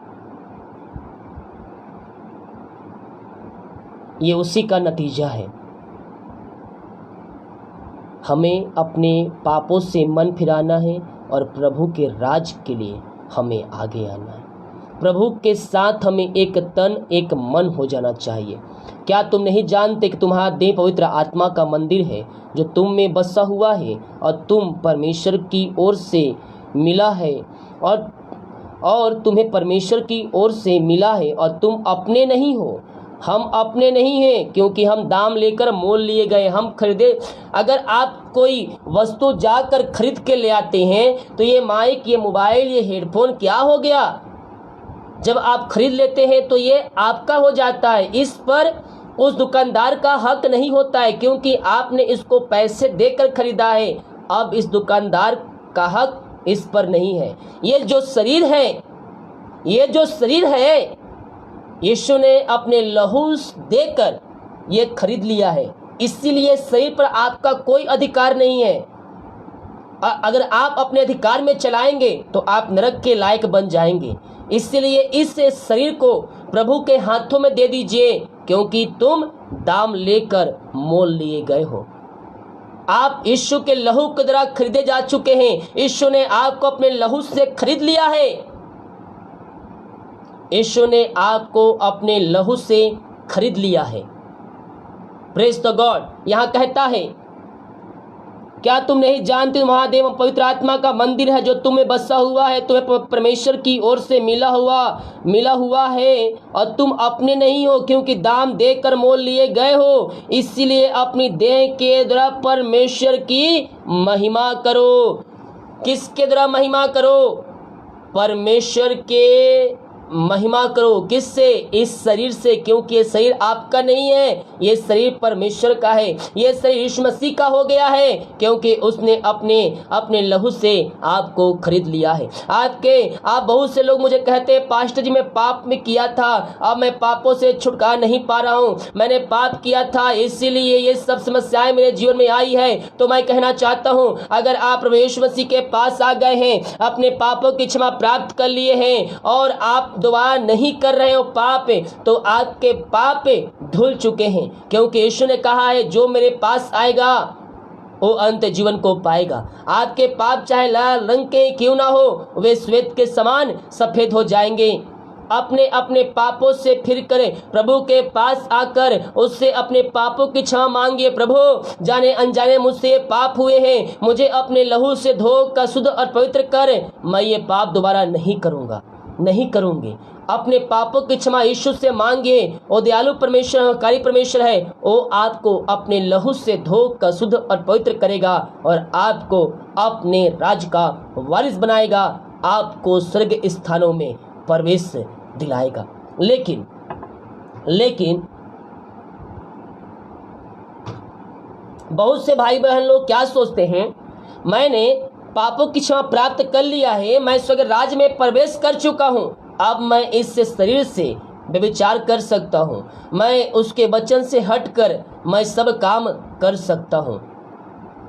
ये उसी का नतीजा है। हमें अपने पापों से मन फिराना है और प्रभु के राज के लिए हमें आगे आना है। प्रभु के साथ हमें एक तन, एक मन हो जाना चाहिए। क्या तुम नहीं जानते कि तुम्हारा देह पवित्र आत्मा का मंदिर है जो तुम में बसा हुआ है और तुम परमेश्वर की ओर से मिला है और तुम्हें परमेश्वर की ओर से मिला है और तुम अपने नहीं हो, हम अपने नहीं हैं, क्योंकि हम दाम लेकर मोल लिए गए, हम खरीदे। अगर आप कोई वस्तु जाकर खरीद के ले आते हैं तो ये माइक, ये मोबाइल, ये हेडफोन क्या हो गया? जब आप खरीद लेते हैं तो ये आपका हो जाता है, इस पर उस दुकानदार का हक नहीं होता है, क्योंकि आपने इसको पैसे देकर खरीदा है। अब इस दुकानदार का हक इस पर नहीं है। ये जो शरीर है, ये जो शरीर है, यीशु ने अपने लहू देकर ये खरीद लिया है, इसीलिए शरीर पर आपका कोई अधिकार नहीं है। अगर आप अपने अधिकार में चलाएंगे तो आप नरक के लायक बन जाएंगे। इसलिए इस शरीर को प्रभु के हाथों में दे दीजिए, क्योंकि तुम दाम लेकर मोल लिए गए हो। आप यीशु के लहू के द्वारा खरीदे जा चुके हैं। यीशु ने आपको अपने लहू से खरीद लिया है। यीशु ने आपको अपने लहू से खरीद लिया है। Praise the God. यहाँ कहता है, क्या तुम नहीं जानते महादेव पवित्र आत्मा का मंदिर है जो तुम्हें बसा हुआ है, तुम्हें परमेश्वर की ओर से मिला हुआ है, और तुम अपने नहीं हो, क्योंकि दाम देकर मोल लिए गए हो। इसीलिए अपनी देह के द्वारा परमेश्वर की महिमा करो। किसके द्वारा महिमा करो? परमेश्वर के महिमा करो। किससे? इस शरीर से, क्योंकि ये शरीर आपका नहीं है, ये शरीर परमेश्वर का है। ये शरीर यीशु मसीह का हो गया है, क्योंकि उसने अपने लहू से आपको खरीद लिया है। आप बहुत से लोग मुझे कहते हैं, पास्टर जी मैं पाप में किया था, अब मैं पापों से छुटकारा नहीं पा रहा हूँ, मैंने पाप किया था इसीलिए ये सब समस्याएं मेरे जीवन में आई है। तो मैं कहना चाहता हूँ, अगर आप प्रभु यीशु मसीह के पास आ गए हैं, अपने पापों की क्षमा प्राप्त कर लिए हैं और आप दोबारा नहीं कर रहे हो पाप, तो आपके पाप धुल चुके हैं, क्योंकि यीशु ने कहा है जो मेरे पास आएगा वो अंत जीवन को पाएगा। आपके पाप चाहे लाल रंग के क्यों ना हो, वे श्वेत के समान सफेद हो जाएंगे। अपने अपने पापों से फिर करें, प्रभु के पास आकर उससे अपने पापों की क्षमा मांगिए। प्रभु जाने अनजाने मुझसे पाप हुए हैं, मुझे अपने लहू से धोकर शुद्ध और पवित्र कर, मैं ये पाप दोबारा नहीं करूंगी। अपने पापों की क्षमा यीशु से मांगिए। वो दयालु परमेश्वर, कारी परमेश्वर है, वो आपको अपने लहू से धोकर शुद्ध और पवित्र करेगा और आपको अपने राज का वारिस बनाएगा, आपको स्वर्ग स्थानों में प्रवेश दिलाएगा। लेकिन बहुत से भाई बहन लोग क्या सोचते हैं, मैंने पापों की क्षमा प्राप्त कर लिया है, मैं स्वर्ग राज्य में प्रवेश कर चुका हूँ, अब मैं इस शरीर से व्यभिचार कर सकता हूँ, मैं उसके वचन से हटकर मैं सब काम कर सकता हूँ।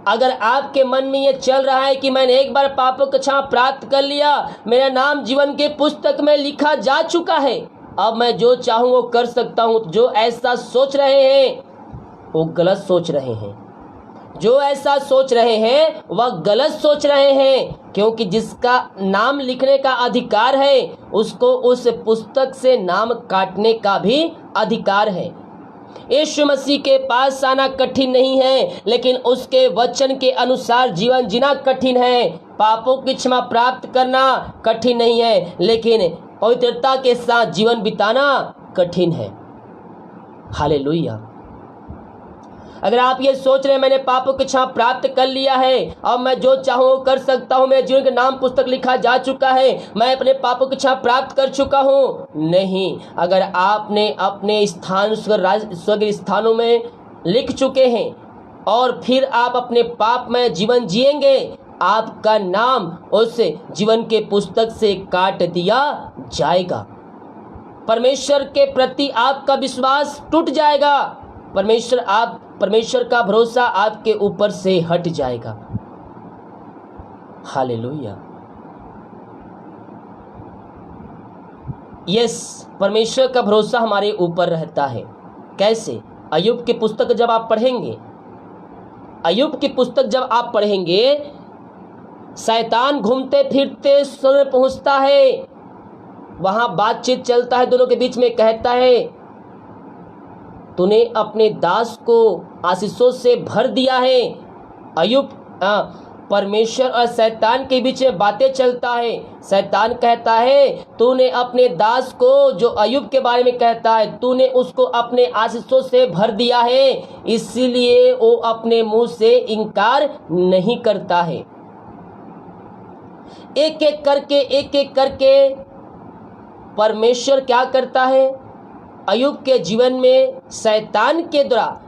अगर आपके मन में ये चल रहा है कि मैंने एक बार पापों की क्षमा प्राप्त कर लिया, मेरा नाम जीवन के पुस्तक में लिखा जा चुका है, अब मैं जो चाहूँ वो कर सकता हूँ, जो ऐसा सोच रहे हैं वो गलत सोच रहे हैं। जो ऐसा सोच रहे हैं वह गलत सोच रहे हैं, क्योंकि जिसका नाम लिखने का अधिकार है उसको उस पुस्तक से नाम काटने का भी अधिकार है। यीशु मसीह के पास आना कठिन नहीं है, लेकिन उसके वचन के अनुसार जीवन जीना कठिन है। पापों की क्षमा प्राप्त करना कठिन नहीं है, लेकिन पवित्रता के साथ जीवन बिताना कठिन है। हालेलुया। अगर आप ये सोच रहे हैं मैंने पापों की क्षमा प्राप्त कर लिया है, अब मैं जो चाहूँ कर सकता हूँ, मेरे जीवन का नाम पुस्तक लिखा जा चुका है, मैं अपने पापों की क्षमा प्राप्त कर चुका हूँ, नहीं। अगर आपने अपने स्थान स्वर्ग स्थानों में लिख चुके हैं और फिर आप अपने पाप में जीवन जिएंगे, आपका नाम उस जीवन के पुस्तक से काट दिया जाएगा। परमेश्वर के प्रति आपका विश्वास टूट जाएगा, परमेश्वर का भरोसा आपके ऊपर से हट जाएगा। हालेलुया। यस, परमेश्वर का भरोसा हमारे ऊपर रहता है। कैसे? अय्यूब की पुस्तक जब आप पढ़ेंगे, शैतान घूमते फिरते स्वर्ग में पहुंचता है, वहां बातचीत चलता है दोनों के बीच में, कहता है तूने अपने दास को आशीषों से भर दिया है। अय्यूब परमेश्वर और शैतान के बीच में बातें चलता है। शैतान कहता है तूने अपने दास को, जो अय्यूब के बारे में कहता है, तूने उसको अपने आशीषों से भर दिया है, इसीलिए वो अपने मुंह से इनकार नहीं करता है। एक एक करके परमेश्वर क्या करता है? अय्यूब के जीवन में शैतान के द्वारा,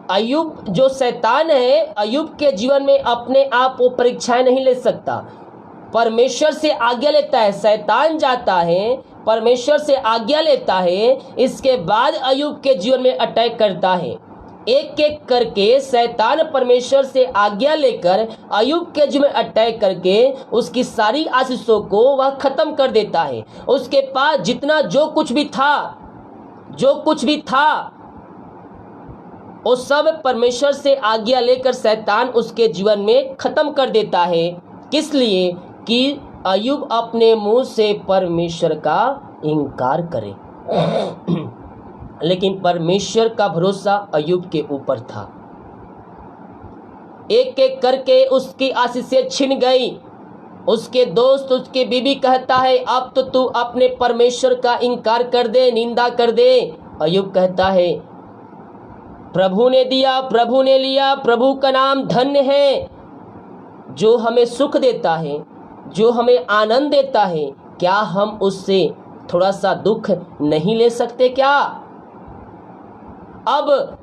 अय्यूब जो शैतान है, अय्यूब के जीवन में अपने आप वो परीक्षाएं नहीं ले सकता, परमेश्वर से आज्ञा लेता है। शैतान जाता है, परमेश्वर से आज्ञा लेता है, इसके बाद अय्यूब के जीवन में अटैक करता है। एक एक करके शैतान परमेश्वर से आज्ञा लेकर अय्यूब के जीवन में अटैक करके उसकी सारी आशीषों को वह खत्म कर देता है। उसके पास जितना जो कुछ भी था वो सब परमेश्वर से आज्ञा लेकर शैतान उसके जीवन में खत्म कर देता है। किस लिए? कि अय्यूब अपने मुंह से परमेश्वर का इनकार करे। लेकिन परमेश्वर का भरोसा अय्यूब के ऊपर था। एक एक करके उसकी आशीषें छिन गई। उसके दोस्त, उसके बीवी कहता है अब तो तू अपने परमेश्वर का इनकार कर दे, निंदा कर दे। अय्यूब कहता है प्रभु ने दिया, प्रभु ने लिया, प्रभु का नाम धन्य है। जो हमें सुख देता है, जो हमें आनंद देता है, क्या हम उससे थोड़ा सा दुख नहीं ले सकते क्या? अब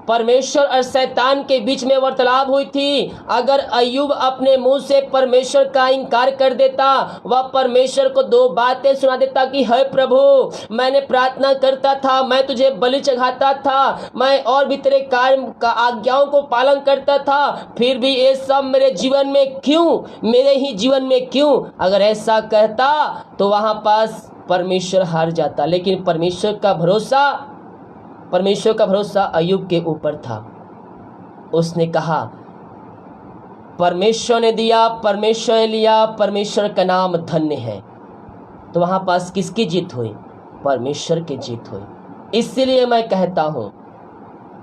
परमेश्वर और शैतान के बीच में वार्तालाप हुई थी। अगर अय्यूब अपने मुंह से परमेश्वर का इनकार कर देता, वह परमेश्वर को दो बातें सुना देता कि हे प्रभु, मैंने प्रार्थना करता था, मैं तुझे बलि चढ़ाता था, मैं और भी तेरे कार्य का आज्ञाओं को पालन करता था, फिर भी ये सब मेरे जीवन में क्यों, मेरे ही जीवन में क्यों? अगर ऐसा कहता तो वहां पास परमेश्वर हार जाता। लेकिन परमेश्वर का भरोसा अय्यूब के ऊपर था। उसने कहा परमेश्वर ने दिया, परमेश्वर ने लिया, परमेश्वर का नाम धन्य है। तो वहां पास किसकी जीत हुई? परमेश्वर की जीत हुई। इसलिए मैं कहता हूं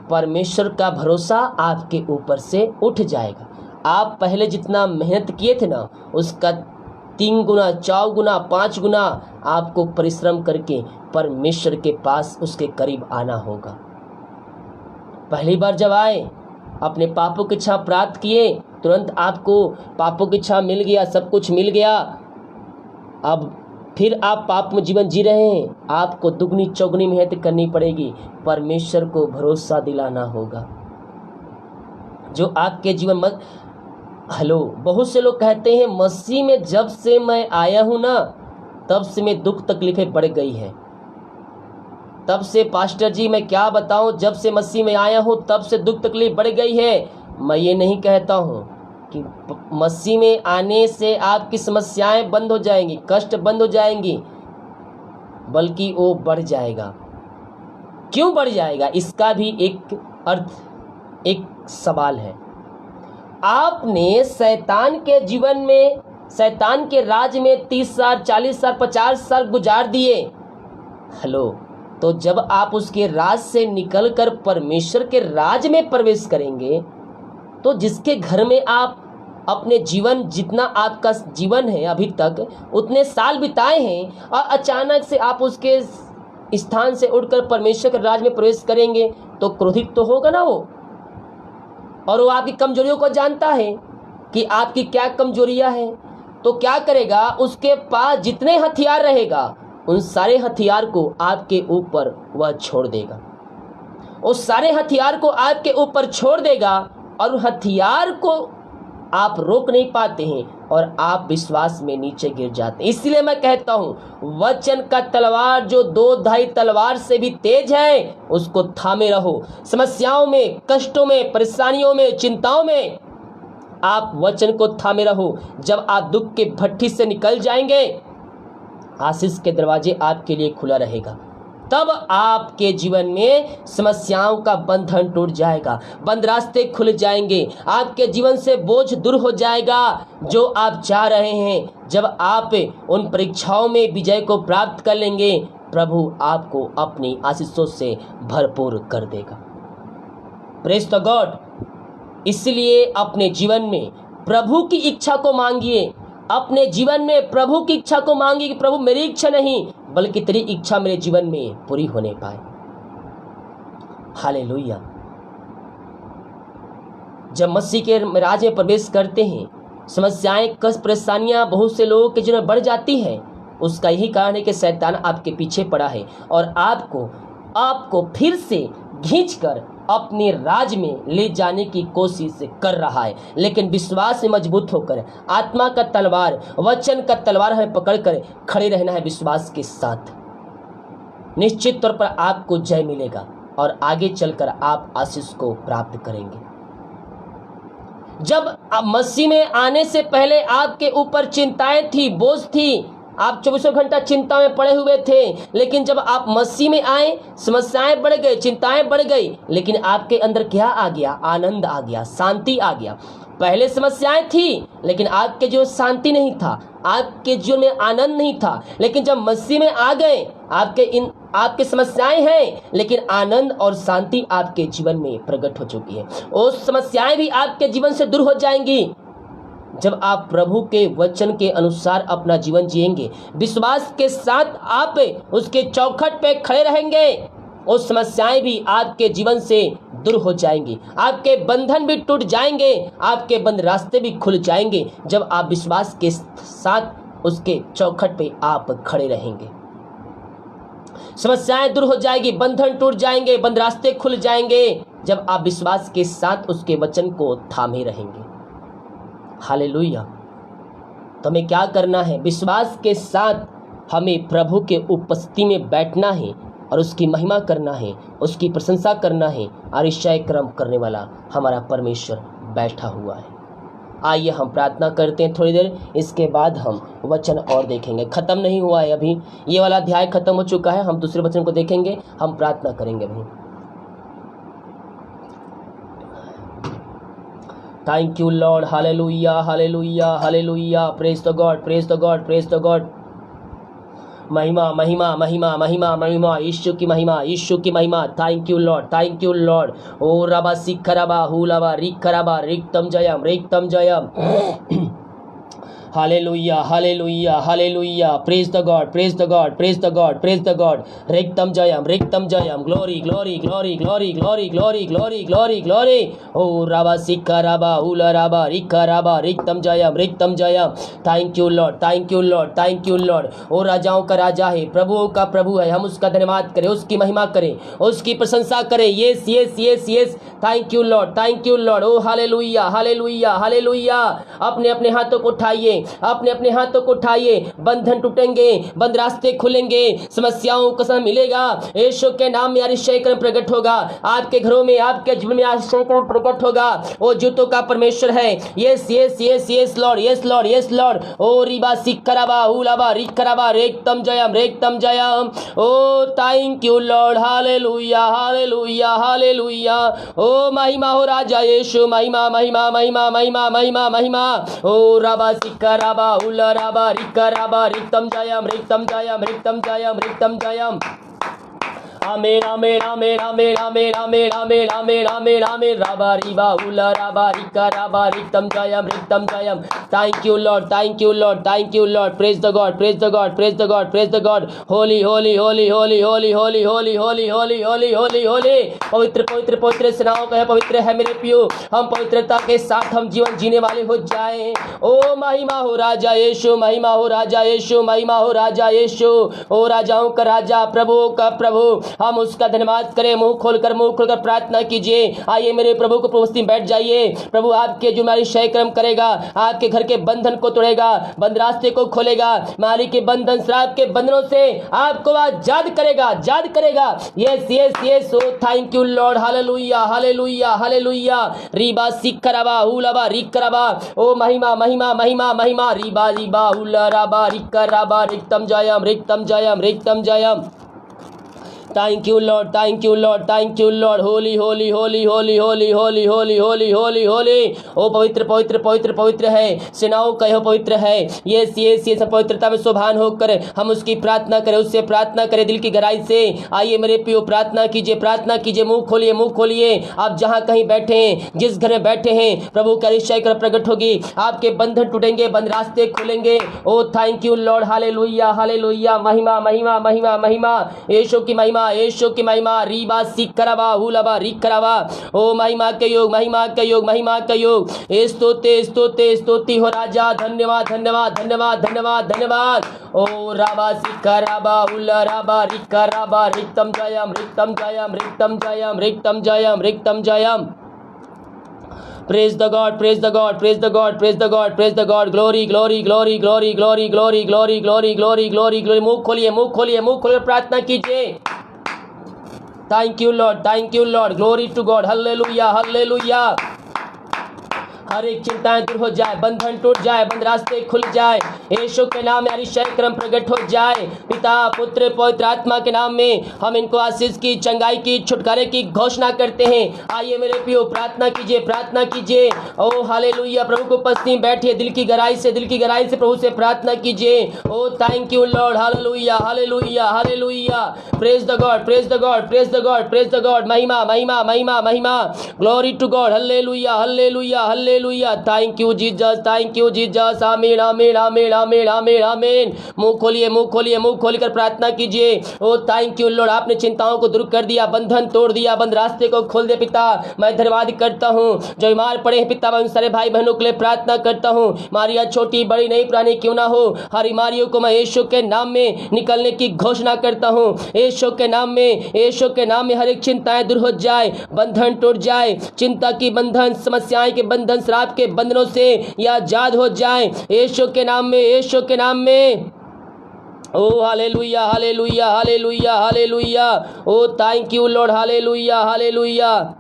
परमेश्वर का भरोसा आपके ऊपर से उठ जाएगा। आप पहले जितना मेहनत किए थे ना, उसका 3 गुना, 4 गुना, 5 गुना आपको परिश्रम करके परमेश्वर के पास, उसके करीब आना होगा। पहली बार जब आए, अपने पापों की इच्छा प्राप्त किए, तुरंत आपको पापों की इच्छा मिल गया, सब कुछ मिल गया। अब फिर आप पाप में जीवन जी रहे हैं, आपको दुगनी चौगनी मेहनत करनी पड़ेगी। परमेश्वर को भरोसा दिलाना होगा जो आपके जीवन में। बहुत से लोग कहते हैं मसीह में जब से मैं आया हूं ना, तब से मैं दुख तकलीफें बढ़ गई है। तब से पास्टर जी मैं क्या बताऊं, जब से मसीह में आया हूं तब से दुख तकलीफ बढ़ गई है। मैं ये नहीं कहता हूं कि मसीह में आने से आपकी समस्याएं बंद हो जाएंगी, कष्ट बंद हो जाएंगी, बल्कि वो बढ़ जाएगा। क्यों बढ़ जाएगा? इसका भी एक अर्थ, एक सवाल है। आपने शैतान के जीवन में, शैतान के राज में 30 साल, 40 साल, 50 साल गुजार दिए। तो जब आप उसके राज से निकलकर परमेश्वर के राज में प्रवेश करेंगे, तो जिसके घर में आप अपने जीवन, जितना आपका जीवन है अभी तक, उतने साल बिताए हैं, और अचानक से आप उसके स्थान से उठकर परमेश्वर के राज में प्रवेश करेंगे, तो क्रोधित तो होगा ना वो। और वो आपकी कमजोरियों को जानता है कि आपकी क्या कमजोरियां हैं। तो क्या करेगा? उसके पास जितने हथियार रहेगा, उन सारे हथियार को आपके ऊपर वह छोड़ देगा। उस सारे हथियार को आपके ऊपर छोड़ देगा, और हथियार को आप रोक नहीं पाते हैं, और आप विश्वास में नीचे गिर जाते हैं। इसलिए मैं कहता हूं वचन का तलवार जो 2 धारी तलवार से भी तेज है, उसको थामे रहो। समस्याओं में, कष्टों में, परेशानियों में, चिंताओं में आप वचन को थामे रहो। जब आप दुख के भट्ठी से निकल जाएंगे, आशीष के दरवाजे आपके लिए खुला रहेगा। तब आपके जीवन में समस्याओं का बंधन टूट जाएगा, बंद रास्ते खुल जाएंगे, आपके जीवन से बोझ दूर हो जाएगा जो आप चाह रहे हैं। जब आप उन परीक्षाओं में विजय को प्राप्त कर लेंगे, प्रभु आपको अपनी आशीषों से भरपूर कर देगा। Praise the God. इसलिए अपने जीवन में प्रभु की इच्छा को मांगिए। अपने जीवन में प्रभु की इच्छा को मांगिए कि प्रभु मेरी इच्छा नहीं बल्कि तेरी इच्छा मेरे जीवन में पूरी होने पाए। हालेलुया। जब मसीह के राज में प्रवेश करते हैं, समस्याएं, कष्ट, परेशानियां बहुत से लोगों के जीवन में बढ़ जाती हैं। उसका यही कारण है कि शैतान आपके पीछे पड़ा है और आपको फिर से खींचकर अपने राज में ले जाने की कोशिश कर रहा है। लेकिन विश्वास में मजबूत होकर आत्मा का तलवार, वचन का तलवार हमें पकड़कर खड़े रहना है विश्वास के साथ। निश्चित तौर पर आपको जय मिलेगा और आगे चलकर आप आशीष को प्राप्त करेंगे। जब मसीह में आने से पहले आपके ऊपर चिंताएं थी, बोझ थी, आप 24 घंटा चिंता में पड़े हुए थे। लेकिन जब आप मसीह में आए, समस्याएं बढ़ गई, चिंताएं बढ़ गई, लेकिन आपके अंदर क्या आ गया? आनंद आ गया, शांति आ गया। पहले समस्याएं थी लेकिन आपके जीवन शांति नहीं था, आपके जीवन में आनंद नहीं था। लेकिन जब मसीह में आ गए, आपके समस्याएं हैं लेकिन आनंद और शांति आपके जीवन में प्रकट हो चुकी है। और समस्याएं भी आपके जीवन से दूर हो जाएंगी जब आप प्रभु के वचन के अनुसार अपना जीवन जिएंगे। विश्वास के साथ आप उसके चौखट पे खड़े रहेंगे और समस्याएं भी आपके जीवन से दूर हो जाएंगी, आपके बंधन भी टूट जाएंगे, आपके बंद रास्ते भी खुल जाएंगे जब आप विश्वास के साथ उसके चौखट पे आप खड़े रहेंगे। समस्याएं दूर हो जाएगी, बंधन टूट जाएंगे, बंद रास्ते खुल जाएंगे जब आप विश्वास के साथ उसके वचन को थामे रहेंगे। हालेलुया। तो हमें क्या करना है? विश्वास के साथ हमें प्रभु के उपस्थिति में बैठना है और उसकी महिमा करना है, उसकी प्रशंसा करना है। अतिशय कर्म करने वाला हमारा परमेश्वर बैठा हुआ है। आइए हम प्रार्थना करते हैं थोड़ी देर, इसके बाद हम वचन और देखेंगे। खत्म नहीं हुआ है अभी, ये वाला अध्याय खत्म हो चुका है, हम दूसरे वचन को देखेंगे, हम प्रार्थना करेंगे अभी। Thank you Lord, hallelujah, hallelujah, hallelujah. Praise the God, praise the God, praise the God. महिमा, महिमा, महिमा, महिमा, महिमा, यीशु की महिमा, यीशु की महिमा। Thank you Lord, thank you Lord. ओ रबा सिखरबा हुलबा रिखरबा रिक्तम जयम, रिक्तम जयम। Hallelujah, hallelujah, hallelujah. Praise the God, praise the God, praise the God, praise the God. रिक्तम जयम, रिक्तम जयम। Glory, glory, glory, glory, glory, glory, glory, glory, glory. ओ रबा सिखरबा हुलबा रिखरबा रिक्तम जयम, रिक्तम जयम। Thank you Lord, thank you Lord, thank you Lord. ओ राजाओं का राजा है, प्रभुओं का प्रभु है, हम उसका धन्यवाद करें, उसकी महिमा करें, उसकी प्रशंसा करें। Yes, yes, yes, yes. Thank you Lord, thank you Lord. ओ हालेलुया, हालेलुया, हालेलुया। अपने अपने हाथों को उठाइए, अपने अपने हाथों को उठाइए। बंधन टूटेंगे, बंद रास्ते खुलेंगे, समस्याओं का समय मिलेगा। यीशु के नाम में अतिशय कर्म प्रकट होगा। आपके घरों में, आपके जीवन में अतिशय कर्म प्रकट होगा। वो जूतों का परमेश्वर है। Yes, yes, yes, yes Lord, yes Lord, yes Lord. ओ रिबा सिखरबा हुलबा रिखरबा रेक्तम जयम, रेक्तम जयम। ओ thank you Lord, hallelujah, hallelujah, hallelujah. ओ महिमा हो राजा यीशु, महिमा, महिमा, महिमा, महिमा, महिमा, महिमा। ओ रबा सिखरबा हुलबा रिखरबा रिक्तम जयम, रिक्तम जयम, रिक्तम जयम, रिक्तम जयम। आमेन, आमेन, आमेन, आमेन, आमेन, आमेन, आमेन, आमेन, आमेन, आमेन। रबा रिबा हुला रबा रिका रबा रिक्तम जयम, रिक्तम जयम। Thank you Lord, thank you Lord, thank you Lord. Praise the God, praise the God, praise the God, praise the God. Holy, holy, holy, holy, holy, holy, holy, holy, holy, holy, holy, holy. पवित्र, पवित्र, पवित्र सेनाओं का है, पवित्र है मेरे पियो। हम पवित्रता के साथ हम जीवन जीने वाले हो जाए। ओ महिमा हो राजा यीशु, महिमा हो राजा यीशु, महिमा हो राजा यीशु। ओ राजाओं का राजा, प्रभुओं का प्रभु, हम उसका धन्यवाद करें। मुंह खोलकर प्रार्थना कीजिए। आइए मेरे प्रभु को उपस्थित बैठ जाइए। प्रभु आपके जो मारी क्षय कर्म करेगा, आपके घर के बंधन को तोड़ेगा, बंद रास्ते को खोलेगा, मारी के बंधन, श्राप के बंधनों से आपको आजाद करेगा, आजाद करेगा। Yes, yes, yes. ओ thank you Lord, hallelujah, hallelujah, hallelujah. रीबा सिखरबा हुलबा रिखरबा। ओ महिमा, महिमा, महिमा, महिमा। रीबा रीबा हुलबा रिखरबा रिक्तम जयम, रिक्तम जयम, रिक्तम Jayam. Thank you, Lord. Thank you, Lord. Thank you, Lord. Holy, holy, holy, holy, holy, holy, holy, holy, holy, holy. ओ पवित्र पवित्र पवित्र पवित्र है, सेनाओं का यह पवित्र है। ये पवित्रता में शोभान होकर हम उसकी प्रार्थना करें, उससे प्रार्थना करें दिल की गहराई से। आइए मेरे प्रियो, प्रार्थना कीजिए, प्रार्थना कीजिए। मुंह खोलिए, मुंह खोलिए। आप जहां कहीं बैठे हैं, जिस घर में बैठे हैं, प्रभु का निश्चय कर प्रकट होगी। आपके बंधन टूटेंगे, बंद रास्ते खुलेंगे। ओ thank you Lord, hallelujah, hallelujah. महिमा महिमा महिमा महिमा, यीशु की महिमा, यीशु की महिमा। रीबा सिकरबा हुलबा रिकरबा। ओ महिमा के योग, महिमा के योग, महिमा के योग। स्तुति स्तुति स्तुति हो राजा। धन्यवाद धन्यवाद धन्यवाद धन्यवाद धन्यवाद। ओ राबा सिकरबा हुलरबा रिकरबा। रिक्तम जयम, रिक्तम जयम, रिक्तम जयम, रिक्तम जयम, रिक्तम Jayam. Praise the God, praise the God, praise the God, praise the God, praise the God. Glory, glory, glory, glory, glory, glory, glory, glory, glory, glory, glory. मुंह खोलिए, मुंह खोलिए, मुंह खोलिए, प्रार्थना कीजिए। Thank you Lord, thank you Lord. Glory to God. Hallelujah, hallelujah. हर एक चिंताएं दूर हो जाए, बंधन टूट जाए, बंद रास्ते खुल जाए। यीशु के नाम में अतिशय क्रम प्रकट हो जाए। पिता पुत्र पवित्र आत्मा के नाम में हम इनको आशीष की, चंगाई की, छुटकारे की घोषणा करते हैं। आइए मेरे प्रियो, प्रार्थना कीजिए, प्रार्थना कीजिए। ओ हालेलुया। प्रभु को उपस्थित बैठिए, दिल की गहराई से, दिल की गहराई से प्रभु से प्रार्थना कीजिए। ओ thank you Lord, hallelujah, hallelujah, hallelujah. Praise the God, praise the God, praise the God, praise the God. महिमा महिमा महिमा महिमा। Glory to God. Hallelujah, hallelujah, hallelujah. Thank you Jesus, thank you Jesus. आमीन, आमीन, आमीन, आमीन, आमीन, आमीन। मुंह खोलिए, मुंह खोलिए, मुंह खोलकर प्रार्थना कीजिए। ओ थैंक यू लॉर्ड, आपने चिंताओं को दूर कर दिया, बंधन तोड़ दिया, बंद रास्ते को खोल दे। पिता मैं धन्यवाद करता हूँ। जो बीमार पड़े हैं पिता, मैं उन सारे भाई बहनों के लिए प्रार्थना करता हूँ। बीमारियां छोटी बड़ी नई पुरानी क्यों ना हो, हर बीमारियों को मैं यीशु के नाम में निकलने की घोषणा करता हूँ। यीशु के नाम में, यीशु के नाम में हर एक चिंताएं दूर हो जाए, बंधन टूट जाए। चिंता की बंधन, समस्याएं के बंधन, श्राप के बंधनों से या आजाद हो जाए यीशु के नाम में, यीशु के नाम में। ओ हालेलुया, हालेलुया, हालेलुया, हालेलुया। ओ thank you Lord, hallelujah, hallelujah.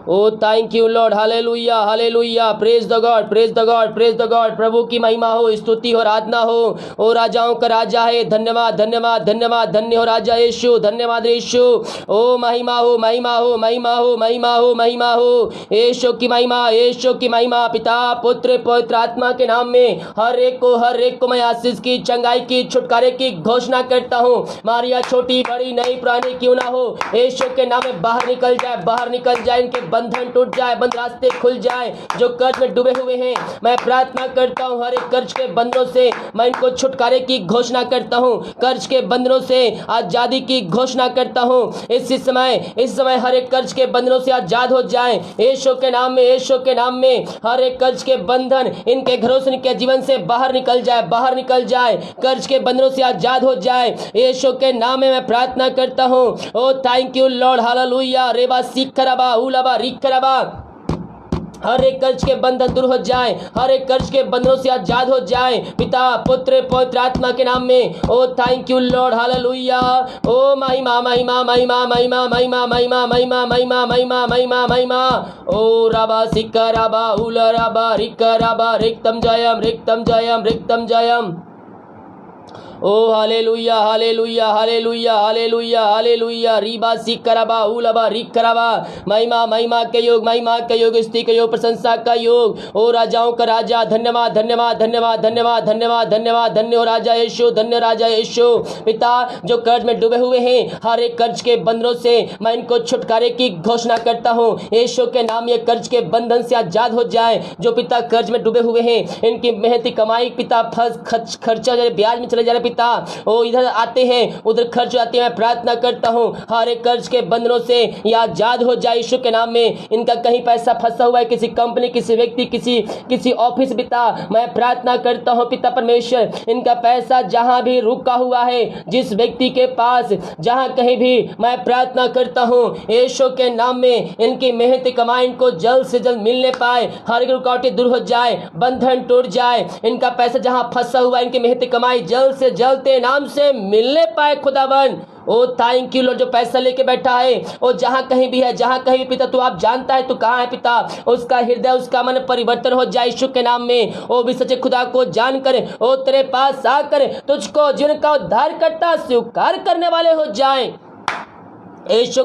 ओ thank you Lord, hallelujah, hallelujah. Praise the God, praise the God, praise the God. प्रभु की महिमा हो, स्तुति हो, आराधना हो। ओ राजाओं का राजा है। धन्यवाद धन्यवाद धन्यवाद, धन्य हो राजा यीशु, धन्यवाद यीशु। ओ महिमा हो, महिमा हो, महिमा हो, महिमा हो, महिमा हो। यीशु की महिमा, यीशु की महिमा। पिता पुत्र पवित्र आत्मा के नाम में हर एक को मैं आशीष की, चंगाई की, छुटकारे की घोषणा करता हूँ। मारिया छोटी बड़ी नई पुरानी क्यों ना हो, यीशु के नाम में बाहर निकल जाए, बाहर निकल जाए। इनके बंधन टूट जाए, बंद रास्ते खुल जाए। जो कर्ज में डूबे हुए हैं, मैं प्रार्थना करता हूँ, हर एक कर्ज के बंधनों से मैं इनको छुटकारे की घोषणा करता हूँ। कर्ज के बंधनों से आजादी की घोषणा करता हूँ। इस समय हर एक कर्ज के बंधनों से आजाद हो जाए यीशु के नाम में, यीशु के नाम में। हर एक कर्ज के बंधन इनके घरों से, इनके जीवन से बाहर निकल जाए, बाहर निकल जाए। कर्ज के बंधनों से आजाद हो जाए यीशु के नाम में मैं प्रार्थना करता हूँ। ओ थैंक यू लॉर्ड, हालेलुया। रेबा सिकरबा हुलबा रिकरबा। हर एक कर्ज के बंधन दूर हो जाए, हर एक कर्ज के बंधनों से आजाद हो जाए। पिता पुत्र पवित्र आत्मा के नाम में। ओ थैंक यू लॉर्ड, हालेलुया। ओ महिमा महिमा महिमा महिमा महिमा महिमा महिमा महिमा महिमा महिमा महिमा। ओ राबा सिकरबा हुलरबा रिकरबा। रिक्तम जयम, रिक्तम जयम, रिक्तम जयम। ओ hallelujah, hallelujah, hallelujah, hallelujah, hallelujah. रीबा सिकरबा हुलबा रिकरबा। महिमा महिमा के योग, महिमा के योग, स्तुति के योग, प्रशंसा का योग। ओ राजाओं का राजा, धन्यवाद धन्यवाद धन्यवाद धन्यवाद धन्यवाद धन्यवाद। धन्य हो राजा यीशु, धन्य राजा यीशु। पिता जो कर्ज में डूबे हुए हैं, हर एक कर्ज के बंधनों से मैं इनको छुटकारे की घोषणा करता हूँ यीशु के नाम। ये कर्ज के बंधन से आजाद हो जाए। जो पिता कर्ज में डूबे हुए हैं, इनकी मेहनती कमाई पिता खर्चा ब्याज में चले जा रहे पिता, ओ इधर आते हैं उधर खर्च आते हैं। मैं प्रार्थना करता हूँ हर एक कर्ज के बंधनों से या आजाद हो जाए यीशु के नाम में। इनका कहीं पैसा फंसा हुआ है, किसी कंपनी, किसी व्यक्ति, किसी ऑफिस, पिता मैं प्रार्थना करता हूँ पिता परमेश्वर, इनका पैसा जहां भी रुका हुआ है, जिस व्यक्ति के पास, जहां कहीं भी, मैं प्रार्थना करता हूँ यीशु के नाम में इनकी मेहनत कमाई इनको जल्द से जल्द मिलने पाए। हर एक रुकावटें दूर हो जाए, बंधन टूट जाए। इनका पैसा जहां फंसा हुआ है, इनकी मेहनत कमाई जल्द से जल्द तेरे नाम से मिलने पाए खुदावन। ओ थैंक यू लॉर्ड, जो पैसा लेके बैठा है वो जहां कहीं भी है, जहां कहीं भी पिता तू आप जानता है तू कहाँ है पिता, उसका हृदय उसका मन परिवर्तन हो जाए यीशु के नाम में। वो भी सच्चे खुदा को जान कर वो तेरे पास आकर तुझको जिनका उद्धार करता स्वीकार करने वाले हो जाएं यीशु